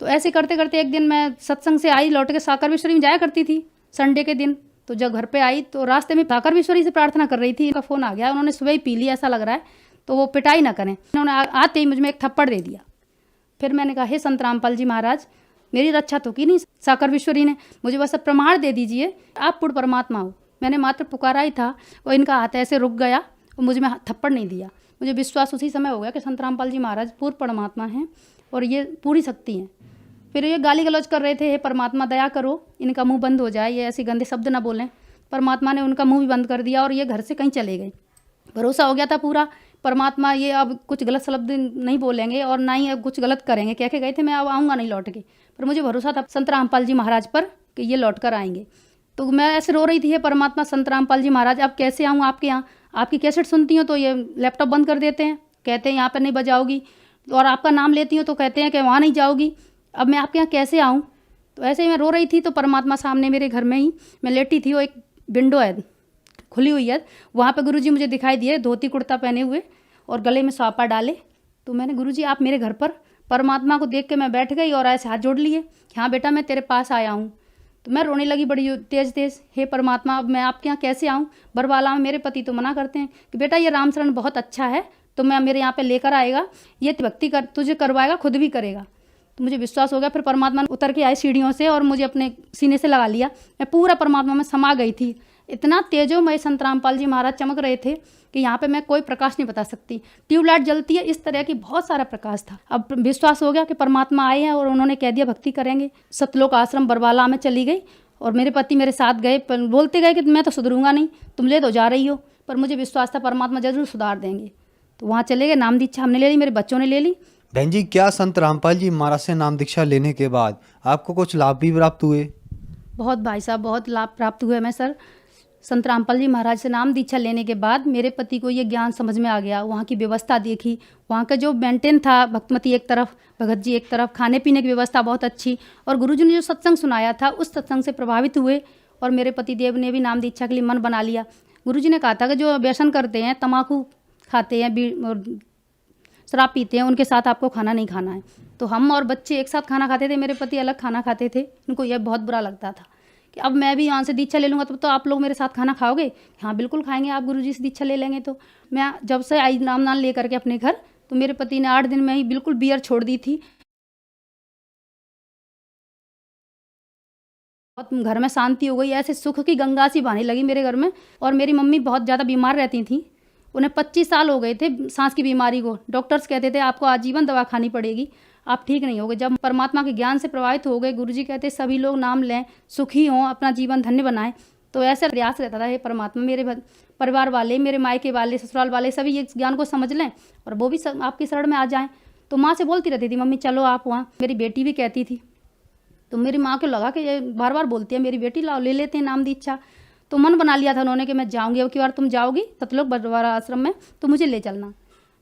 तो ऐसे करते करते एक दिन मैं सत्संग से आई, लौट के साकर विश्वरी में जाया करती थी संडे के दिन। तो जब घर पे आई तो रास्ते में साकर विश्वरी से प्रार्थना कर रही थी, इनका फ़ोन आ गया। उन्होंने सुबह ही पी लिया ऐसा लग रहा है, तो वो पिटाई ना करें। उन्होंने आते ही मुझ में एक थप्पड़ दे दिया। फिर मैंने कहा, हे संत रामपाल जी महाराज, मेरी रक्षा तो की नहीं साकर विश्वरी ने, मुझे बस प्रमाण दे दीजिए आप पूर्ण परमात्मा हो। मैंने मात्र पुकारा ही था और इनका हाथ ऐसे रुक गया और मुझ में थप्पड़ नहीं दिया। मुझे विश्वास उसी समय हो गया कि संत रामपाल जी महाराज पूर्ण परमात्मा हैं और ये पूरी शक्ति हैं। फिर ये गाली गलौज कर रहे थे, हे परमात्मा दया करो, इनका मुंह बंद हो जाए, ये ऐसे गंदे शब्द ना बोलें। परमात्मा ने उनका मुंह भी बंद कर दिया और ये घर से कहीं चले गए। भरोसा हो गया था पूरा, परमात्मा ये अब कुछ गलत शब्द नहीं बोलेंगे और ना ही अब कुछ गलत करेंगे। कह के गए थे मैं अब आऊँगा नहीं लौट के, पर मुझे भरोसा था संत रामपाल जी महाराज पर कि ये लौट कर आएंगे। तो मैं ऐसे रो रही थी, हे परमात्मा संत रामपाल जी महाराज, अब कैसे आऊँ आपके यहाँ? आपकी कैसेट सुनती हूँ तो ये लैपटॉप बंद कर देते हैं, कहते हैं यहाँ पर नहीं बजाओगी, और आपका नाम लेती हूँ तो कहते हैं कि वहाँ नहीं जाओगी। अब मैं आपके यहाँ कैसे आऊँ? तो ऐसे ही मैं रो रही थी तो परमात्मा सामने मेरे घर में ही मैं लेटी थी, वो एक विंडो है खुली हुई है, वहाँ पे गुरुजी मुझे दिखाई दिए, धोती कुर्ता पहने हुए और गले में सापा डाले। तो मैंने, गुरुजी आप मेरे घर पर? परमात्मा को देख के मैं बैठ गई और ऐसे हाथ जोड़ लिए कि हाँ बेटा मैं तेरे पास आया हूँ। तो मैं रोने लगी बड़ी तेज़ तेज़, हे परमात्मा अब मैं आपके यहाँ कैसे आऊँ? बरवाला में मेरे पति तो मना करते हैं कि बेटा ये राम शरण बहुत अच्छा है, तो मैं मेरे यहाँ पे लेकर आएगा, ये भक्ति कर तुझे करवाएगा, खुद भी करेगा। तो मुझे विश्वास हो गया। फिर परमात्मा ने उतर के आए सीढ़ियों से और मुझे अपने सीने से लगा लिया। मैं पूरा परमात्मा में समा गई थी। इतना तेजोमय संत रामपाल जी महाराज चमक रहे थे कि यहाँ पे मैं कोई प्रकाश नहीं बता सकती। ट्यूबलाइट जलती है इस तरह की बहुत सारा प्रकाश था। अब विश्वास हो गया कि परमात्मा आए हैं और उन्होंने कह दिया भक्ति करेंगे। सतलोक आश्रम बरवाला में चली गई और मेरे पति मेरे साथ गए। बोलते गए कि मैं तो सुधरूंगा नहीं, तुम ले तो जा रही हो, पर मुझे विश्वास था परमात्मा जरूर सुधार देंगे। तो वहाँ चले गए। नाम दीक्षा हमने ले ली, मेरे बच्चों ने ले ली। बहन जी, क्या संत रामपाल जी महाराज से नाम दीक्षा लेने के बाद आपको कुछ लाभ भी प्राप्त हुए? बहुत भाई साहब, बहुत लाभ प्राप्त हुए मैं सर। संत रामपाल जी महाराज से नाम दीक्षा लेने के बाद मेरे पति को ये ज्ञान समझ में आ गया। वहाँ की व्यवस्था देखी, वहाँ का जो मेंटेन था, भक्तमती एक तरफ, भगत जी एक तरफ, खाने पीने की व्यवस्था बहुत अच्छी। और गुरुजी ने जो सत्संग सुनाया था उस सत्संग से प्रभावित हुए और मेरे पति देव ने भी नाम दीक्षा के लिए मन बना लिया। गुरुजी ने कहा था कि जो व्यसन करते हैं, तम्बाकू खाते हैं और शराब पीते हैं, उनके साथ आपको खाना नहीं खाना है। तो हम और बच्चे एक साथ खाना खाते थे, मेरे पति अलग खाना खाते थे। उनको यह बहुत बुरा लगता था कि अब मैं भी यहाँ से दीक्षा ले लूँगा तो आप लोग मेरे साथ खाना खाओगे? हाँ बिल्कुल खाएंगे, आप गुरुजी से दीक्षा ले लेंगे। तो मैं जब से आई नाम ले करके अपने घर, तो मेरे पति ने 8 दिन में ही बिल्कुल बियर छोड़ दी थी। बहुत घर में शांति हो गई, ऐसे सुख की गंगा सी बहने लगी मेरे घर में। और मेरी मम्मी बहुत ज़्यादा बीमार रहती थी, उन्हें 25 साल हो गए थे सांस की बीमारी को। डॉक्टर्स कहते थे आपको आजीवन दवा खानी पड़ेगी, आप ठीक नहीं होगे। जब परमात्मा के ज्ञान से प्रभावित हो गए, गुरुजी कहते सभी लोग नाम लें, सुखी हों, अपना जीवन धन्य बनाएं। तो ऐसा प्रयास रहता था, हे परमात्मा मेरे परिवार वाले, मेरे मायके वाले, ससुराल वाले सभी ये ज्ञान को समझ लें और वो भी आपकी शरण में आ जाएं। तो माँ से बोलती रहती थी, मम्मी चलो आप वहाँ। मेरी बेटी भी कहती थी, तो मेरी माँ को लगा कि ये बार बार बोलती है, मेरी बेटी लाओ ले लेते हैं नाम दीक्षा। तो मन बना लिया था उन्होंने कि मैं जाऊँगी, अब की बार तुम जाओगी सतलोक बरवाला आश्रम में तो मुझे ले चलना।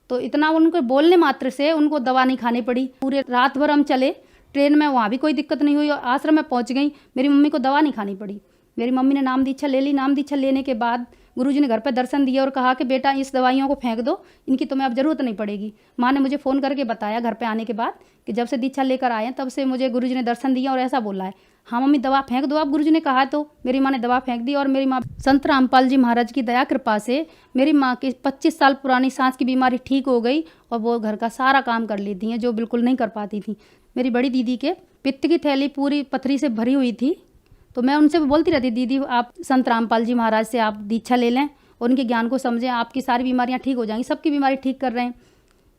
तो इतना उनको बोलने मात्र से उनको दवा नहीं खानी पड़ी। पूरे रात भर हम चले ट्रेन में, वहाँ भी कोई दिक्कत नहीं हुई। आश्रम में पहुँच गई, मेरी मम्मी को दवा नहीं खानी पड़ी। मेरी मम्मी ने नाम दीक्षा ले ली। नाम दीक्षा लेने के बाद गुरुजी ने घर पर दर्शन दिए और कहा कि बेटा इस दवाइयों को फेंक दो, इनकी तुम्हें अब ज़रूरत नहीं पड़ेगी। माँ ने मुझे फ़ोन करके बताया घर पे आने के बाद कि जब से दीक्षा लेकर आए हैं तब से मुझे गुरुजी ने दर्शन दिया और ऐसा बोला है, हाँ मम्मी दवा फेंक दो, आप गुरुजी ने कहा। तो मेरी माँ ने दवा फेंक दी और मेरी माँ संत रामपाल जी महाराज की दया कृपा से मेरी माँ की 25 साल पुरानी सांस की बीमारी ठीक हो गई और वो घर का सारा काम कर लेती हैं जो बिल्कुल नहीं कर पाती थी। मेरी बड़ी दीदी के पित्त की थैली पूरी पथरी से भरी हुई थी, तो मैं उनसे बोलती रहती, दीदी आप संत रामपाल जी महाराज से आप दीक्षा ले लें और उनके ज्ञान को समझें, आपकी सारी बीमारियां ठीक हो जाएंगी, सबकी बीमारी ठीक कर रहे हैं।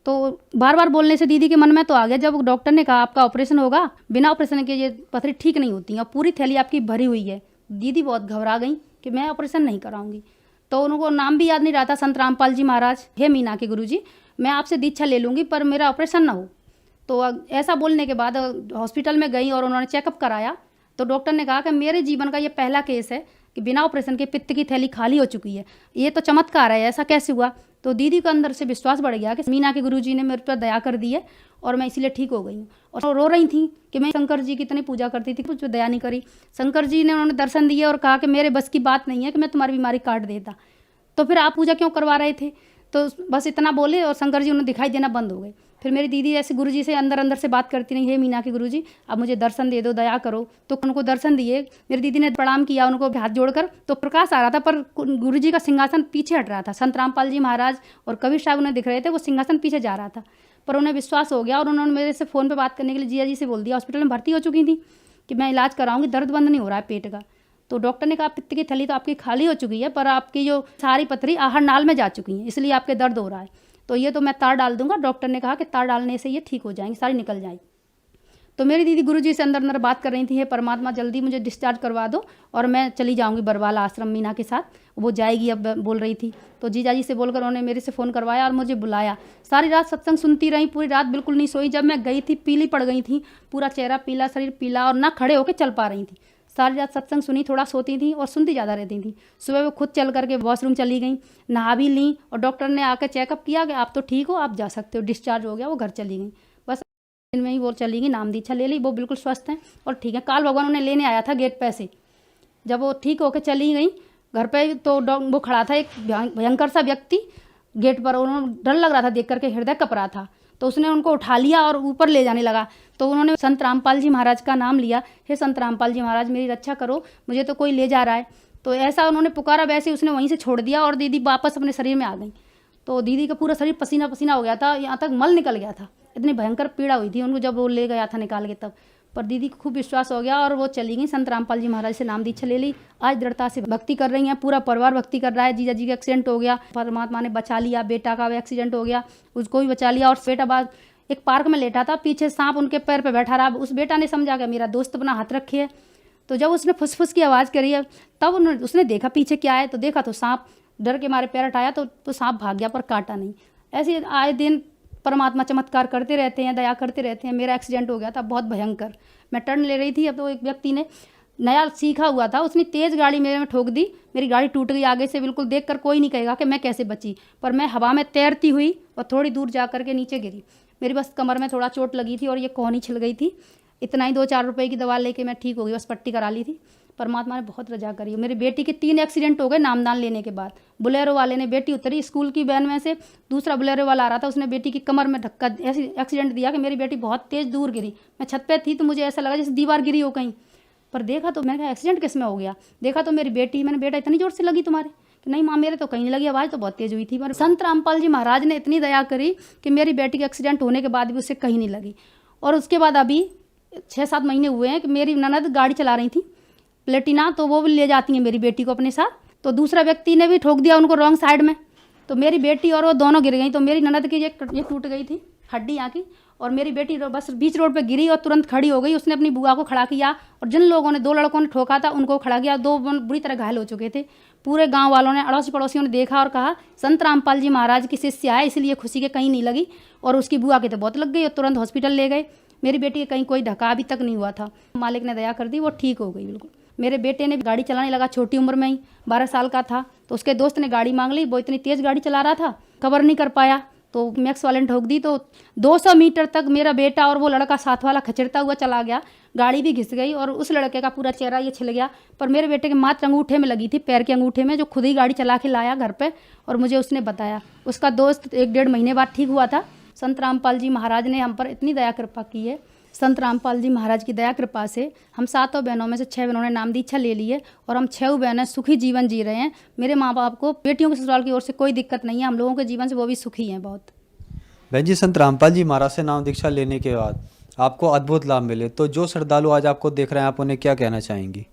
तो बार बार बोलने से दीदी के मन में तो आ गया। जब डॉक्टर ने कहा आपका ऑपरेशन होगा, बिना ऑपरेशन के ये पथरी ठीक नहीं होती है और पूरी थैली आपकी भरी हुई है, दीदी बहुत घबरा गई कि मैं ऑपरेशन नहीं कराऊंगी। तो उनको नाम भी याद नहीं रहा था संत रामपाल जी महाराज। हे मीना के गुरुजी, मैं आपसे दीक्षा ले लूँगी पर मेरा ऑपरेशन ना हो। तो ऐसा बोलने के बाद हॉस्पिटल में गई और उन्होंने चेकअप कराया। तो डॉक्टर ने कहा कि मेरे जीवन का ये पहला केस है कि बिना ऑपरेशन के पित्त की थैली खाली हो चुकी है, ये तो चमत्कार है, ऐसा कैसे हुआ। तो दीदी को अंदर से विश्वास बढ़ गया कि मीना के गुरुजी ने मेरे पर दया कर दी है और मैं इसीलिए ठीक हो गई हूँ। और रो रही थी कि मैं शंकर जी की इतनी पूजा करती थी, कुछ दया नहीं करी। शंकर जी ने उन्होंने दर्शन दिए और कहा कि मेरे बस की बात नहीं है कि मैं तुम्हारी बीमारी काट देता, तो फिर आप पूजा क्यों करवा रहे थे। तो बस इतना बोले और शंकर जी उन्हें दिखाई देना बंद हो गए। फिर मेरी दीदी ऐसे गुरुजी से अंदर अंदर से बात करती रही, हे मीना के गुरुजी अब मुझे दर्शन दे दो, दया करो। तो उनको दर्शन दिए। मेरी दीदी ने प्रणाम किया उनको हाथ जोड़कर। तो प्रकाश आ रहा था पर गुरुजी का सिंहासन पीछे हट रहा था। संत रामपाल जी महाराज और कबीर साहब उन्हें दिख रहे थे, वो सिंहासन पीछे जा रहा था। पर उन्हें विश्वास हो गया और उन्होंने मेरे से फ़ोन पर बात करने के लिए जिया जी से बोल दिया। हॉस्पिटल में भर्ती हो चुकी थी कि मैं इलाज कराऊंगी, दर्द बंद नहीं हो रहा है पेट का। तो डॉक्टर ने कहा पित्त की थैली तो आपकी खाली हो चुकी है पर आपकी जो सारी पथरी आहार नाल में जा चुकी है, इसलिए आपके दर्द हो रहा है। तो ये तो मैं तार डाल दूंगा। डॉक्टर ने कहा कि तार डालने से ये ठीक हो जाएंगी, सारी निकल जाएगी। तो मेरी दीदी गुरुजी से अंदर अंदर बात कर रही थी, हे परमात्मा जल्दी मुझे डिस्चार्ज करवा दो और मैं चली जाऊंगी बरवाला आश्रम मीना के साथ, वो जाएगी अब बोल रही थी। तो जीजा जी से बोलकर उन्होंने मेरे से फ़ोन करवाया और मुझे बुलाया। सारी रात सत्संग सुनती रही, पूरी रात बिल्कुल नहीं सोई। जब मैं गई थी पीली पड़ गई थी, पूरा चेहरा पीला, शरीर पीला और ना खड़े होकर चल पा रही थी। सारी रात सत्संग सुनी, थोड़ा सोती थी और सुनती ज़्यादा रहती थी। सुबह वो खुद चल करके वॉशरूम चली गई, नहा भी ली और डॉक्टर ने आकर चेकअप किया कि आप तो ठीक हो, आप जा सकते हो, डिस्चार्ज हो गया। वो घर चली गई, बस दिन में ही वो चली गई, नाम दीक्षा ले ली, वो बिल्कुल स्वस्थ हैं और ठीक है। काल भगवान उन्हें लेने आया था गेट पे से, जब वो ठीक होकर चली गई घर पे तो वो खड़ा था एक भयंकर सा व्यक्ति गेट पर। उन्होंने डर लग रहा था देख करके, हृदय कँप रहा था। तो उसने उनको उठा लिया और ऊपर ले जाने लगा। तो उन्होंने संत रामपाल जी महाराज का नाम लिया, हे संत रामपाल जी महाराज मेरी रक्षा करो, मुझे तो कोई ले जा रहा है। तो ऐसा उन्होंने पुकारा, वैसे उसने वहीं से छोड़ दिया और दीदी वापस अपने शरीर में आ गई। तो दीदी का पूरा शरीर पसीना पसीना हो गया था, यहाँ तक मल निकल गया था, इतनी भयंकर पीड़ा हुई थी उनको जब वो ले गया था निकाल के तब। पर दीदी को खूब विश्वास हो गया और वो चली गई, संत रामपाल जी महाराज से नाम दीक्षा ले ली। आज दृढ़ता से भक्ति कर रही हैं, पूरा परिवार भक्ति कर रहा है। जीजा जी का एक्सीडेंट हो गया, परमात्मा ने बचा लिया। बेटा का भी एक्सीडेंट हो गया, उसको भी बचा लिया। और बेटा बाद एक पार्क में लेटा था, पीछे सांप उनके पैर पे बैठा रहा। उस बेटा ने समझा कि मेरा दोस्त अपना हाथ रखे है, तो जब उसने फुसफुस की आवाज़ करी है तब उसने देखा पीछे क्या है, तो देखा तो सांप, डर के मारे पैर हटाया तो सांप भाग गया पर काटा नहीं। ऐसे आए दिन परमात्मा चमत्कार करते रहते हैं, दया करते रहते हैं। मेरा एक्सीडेंट हो गया था बहुत भयंकर, मैं टर्न ले रही थी, अब तो एक व्यक्ति ने नया सीखा हुआ था, उसने तेज़ गाड़ी मेरे में ठोक दी, मेरी गाड़ी टूट गई आगे से। बिल्कुल देखकर कोई नहीं कहेगा कि मैं कैसे बची, पर मैं हवा में तैरती हुई और थोड़ी दूर जा कर के नीचे गिरी। मेरी बस कमर में थोड़ा चोट लगी थी और ये कोहनी छिल गई थी, इतना ही 2-4 रुपए की दवा लेके मैं ठीक हो गई, बस पट्टी करा ली थी। परमात्मा ने बहुत रजा करी। मेरी बेटी के 3 एक्सीडेंट हो गए नामदान लेने के बाद। बुलेरो वाले ने, बेटी उतरी स्कूल की वैन में से, दूसरा बुलेरो वाला आ रहा था, उसने बेटी की कमर में धक्का ऐसे एक्सीडेंट दिया कि मेरी बेटी बहुत तेज़ दूर गिरी। मैं छत पे थी तो मुझे ऐसा लगा जैसे दीवार गिरी हो कहीं, पर देखा तो मैंने कहा एक्सीडेंट किस में हो गया। देखा तो मेरी बेटी, मैंने बेटा इतनी जोर से लगी तुम्हारे, कि नहीं माँ मेरे तो कहीं नहीं लगी, आवाज़ तो बहुत तेज़ हुई थी। पर संत रामपाल जी महाराज ने इतनी दया करी कि मेरी बेटी के एक्सीडेंट होने के बाद भी उससे कहीं नहीं लगी। और उसके बाद अभी 6-7 महीने हुए हैं कि मेरी ननद गाड़ी चला रही थी प्लेटिना, तो वो भी ले जाती हैं मेरी बेटी को अपने साथ, तो दूसरा व्यक्ति ने भी ठोक दिया उनको रॉन्ग साइड में, तो मेरी बेटी और वो दोनों गिर गई। तो मेरी ननद की ये टूट गई थी हड्डी यहाँ की, और मेरी बेटी बस बीच रोड पे गिरी और तुरंत खड़ी हो गई। उसने अपनी बुआ को खड़ा किया और जिन लोगों ने 2 लड़कों ने ठोका था उनको खड़ा किया। 2 बुरी तरह घायल हो चुके थे। पूरे गांव वालों ने, अड़ोसी पड़ोसियों ने देखा और कहा संत रामपाल जी महाराज की शिष्य है, इसलिए खुशी के कहीं नहीं लगी। और उसकी बुआ की तो बहुत लग गई और तुरंत हॉस्पिटल ले गए। मेरी बेटी के कहीं कोई ढका अभी तक नहीं हुआ था, मालिक ने दया कर दी, वो ठीक हो गई बिल्कुल। मेरे बेटे ने गाड़ी चलाने लगा छोटी उम्र में ही, 12 साल का था, तो उसके दोस्त ने गाड़ी मांग ली। वो इतनी तेज़ गाड़ी चला रहा था, कवर नहीं कर पाया, तो मैक्स वाले ने ठोक दी। तो 200 मीटर तक मेरा बेटा और वो लड़का साथ वाला खचरता हुआ चला गया, गाड़ी भी घिस गई और उस लड़के का पूरा चेहरा ये छिल गया। पर मेरे बेटे के मात्र अंगूठे में लगी थी, पैर के अंगूठे में, जो खुद ही गाड़ी चला के लाया घर पे और मुझे उसने बताया। उसका दोस्त 1-1.5 महीने बाद ठीक हुआ था। संत रामपाल जी महाराज ने हम पर इतनी दया कृपा की है। संत रामपाल जी महाराज की दया कृपा से हम 7 बहनों में से 6 बहनों ने नाम दीक्षा ले ली है और हम 6 बहनें सुखी जीवन जी रहे हैं। मेरे माँ बाप को बेटियों के ससुराल की ओर से कोई दिक्कत नहीं है, हम लोगों के जीवन से वो भी सुखी हैं बहुत। बहन जी, संत रामपाल जी महाराज से नाम दीक्षा लेने के बाद आपको अद्भुत लाभ मिले, तो जो श्रद्धालु आज आपको देख रहे हैं आप उन्हें क्या कहना चाहेंगी?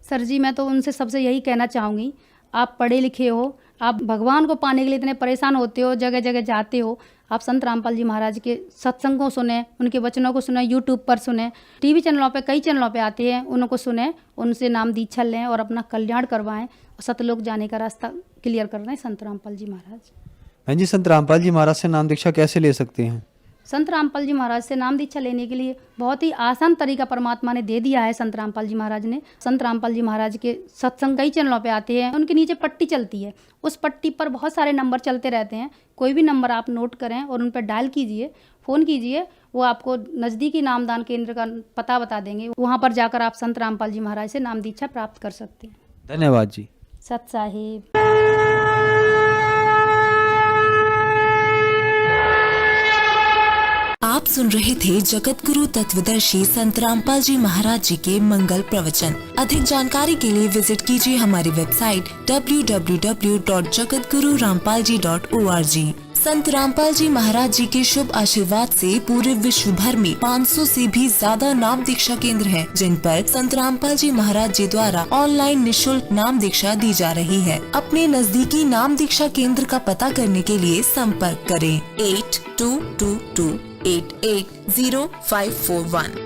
सर जी, मैं तो उनसे सबसे यही कहना चाहूँगी, आप पढ़े लिखे हो, आप भगवान को पाने के लिए इतने परेशान होते हो, जगह जगह जाते हो, आप संत रामपाल जी महाराज के सत्संग को सुने, उनके वचनों को सुने, यूट्यूब पर सुने, टीवी चैनलों पे कई चैनलों पे आते हैं, उनको सुने, उनसे नाम दीक्षा लें और अपना कल्याण करवाएं और सतलोक जाने का रास्ता क्लियर कर रहे हैं संत रामपाल जी महाराज। बहन जी, संत रामपाल जी महाराज से नाम दीक्षा कैसे ले सकते हैं? संत रामपाल जी महाराज से नाम दीक्षा लेने के लिए बहुत ही आसान तरीका परमात्मा ने दे दिया है। संत रामपाल जी महाराज ने, संत रामपाल जी महाराज के सत्संग कई चैनलों पे आते हैं, उनके नीचे पट्टी चलती है, उस पट्टी पर बहुत सारे नंबर चलते रहते हैं। कोई भी नंबर आप नोट करें और उन पर डायल कीजिए, फ़ोन कीजिए, वो आपको नज़दीकी नामदान केंद्र का पता बता देंगे। वहाँ पर जाकर आप संत रामपाल जी महाराज से नाम दीक्षा प्राप्त कर सकते हैं। धन्यवाद जी। सत साहिब। आप सुन रहे थे जगत गुरु तत्वदर्शी संत रामपाल जी महाराज जी के मंगल प्रवचन। अधिक जानकारी के लिए विजिट कीजिए हमारी वेबसाइट www.jagatgururampalji.org। संत रामपाल जी महाराज जी के शुभ आशीर्वाद से पूरे विश्व भर में 500 से भी ज्यादा नाम दीक्षा केंद्र हैं, जिन पर संत रामपाल जी महाराज जी द्वारा ऑनलाइन निःशुल्क नाम दीक्षा दी जा रही है। अपने नजदीकी नाम दीक्षा केंद्र का पता करने के लिए संपर्क करें 8222880541।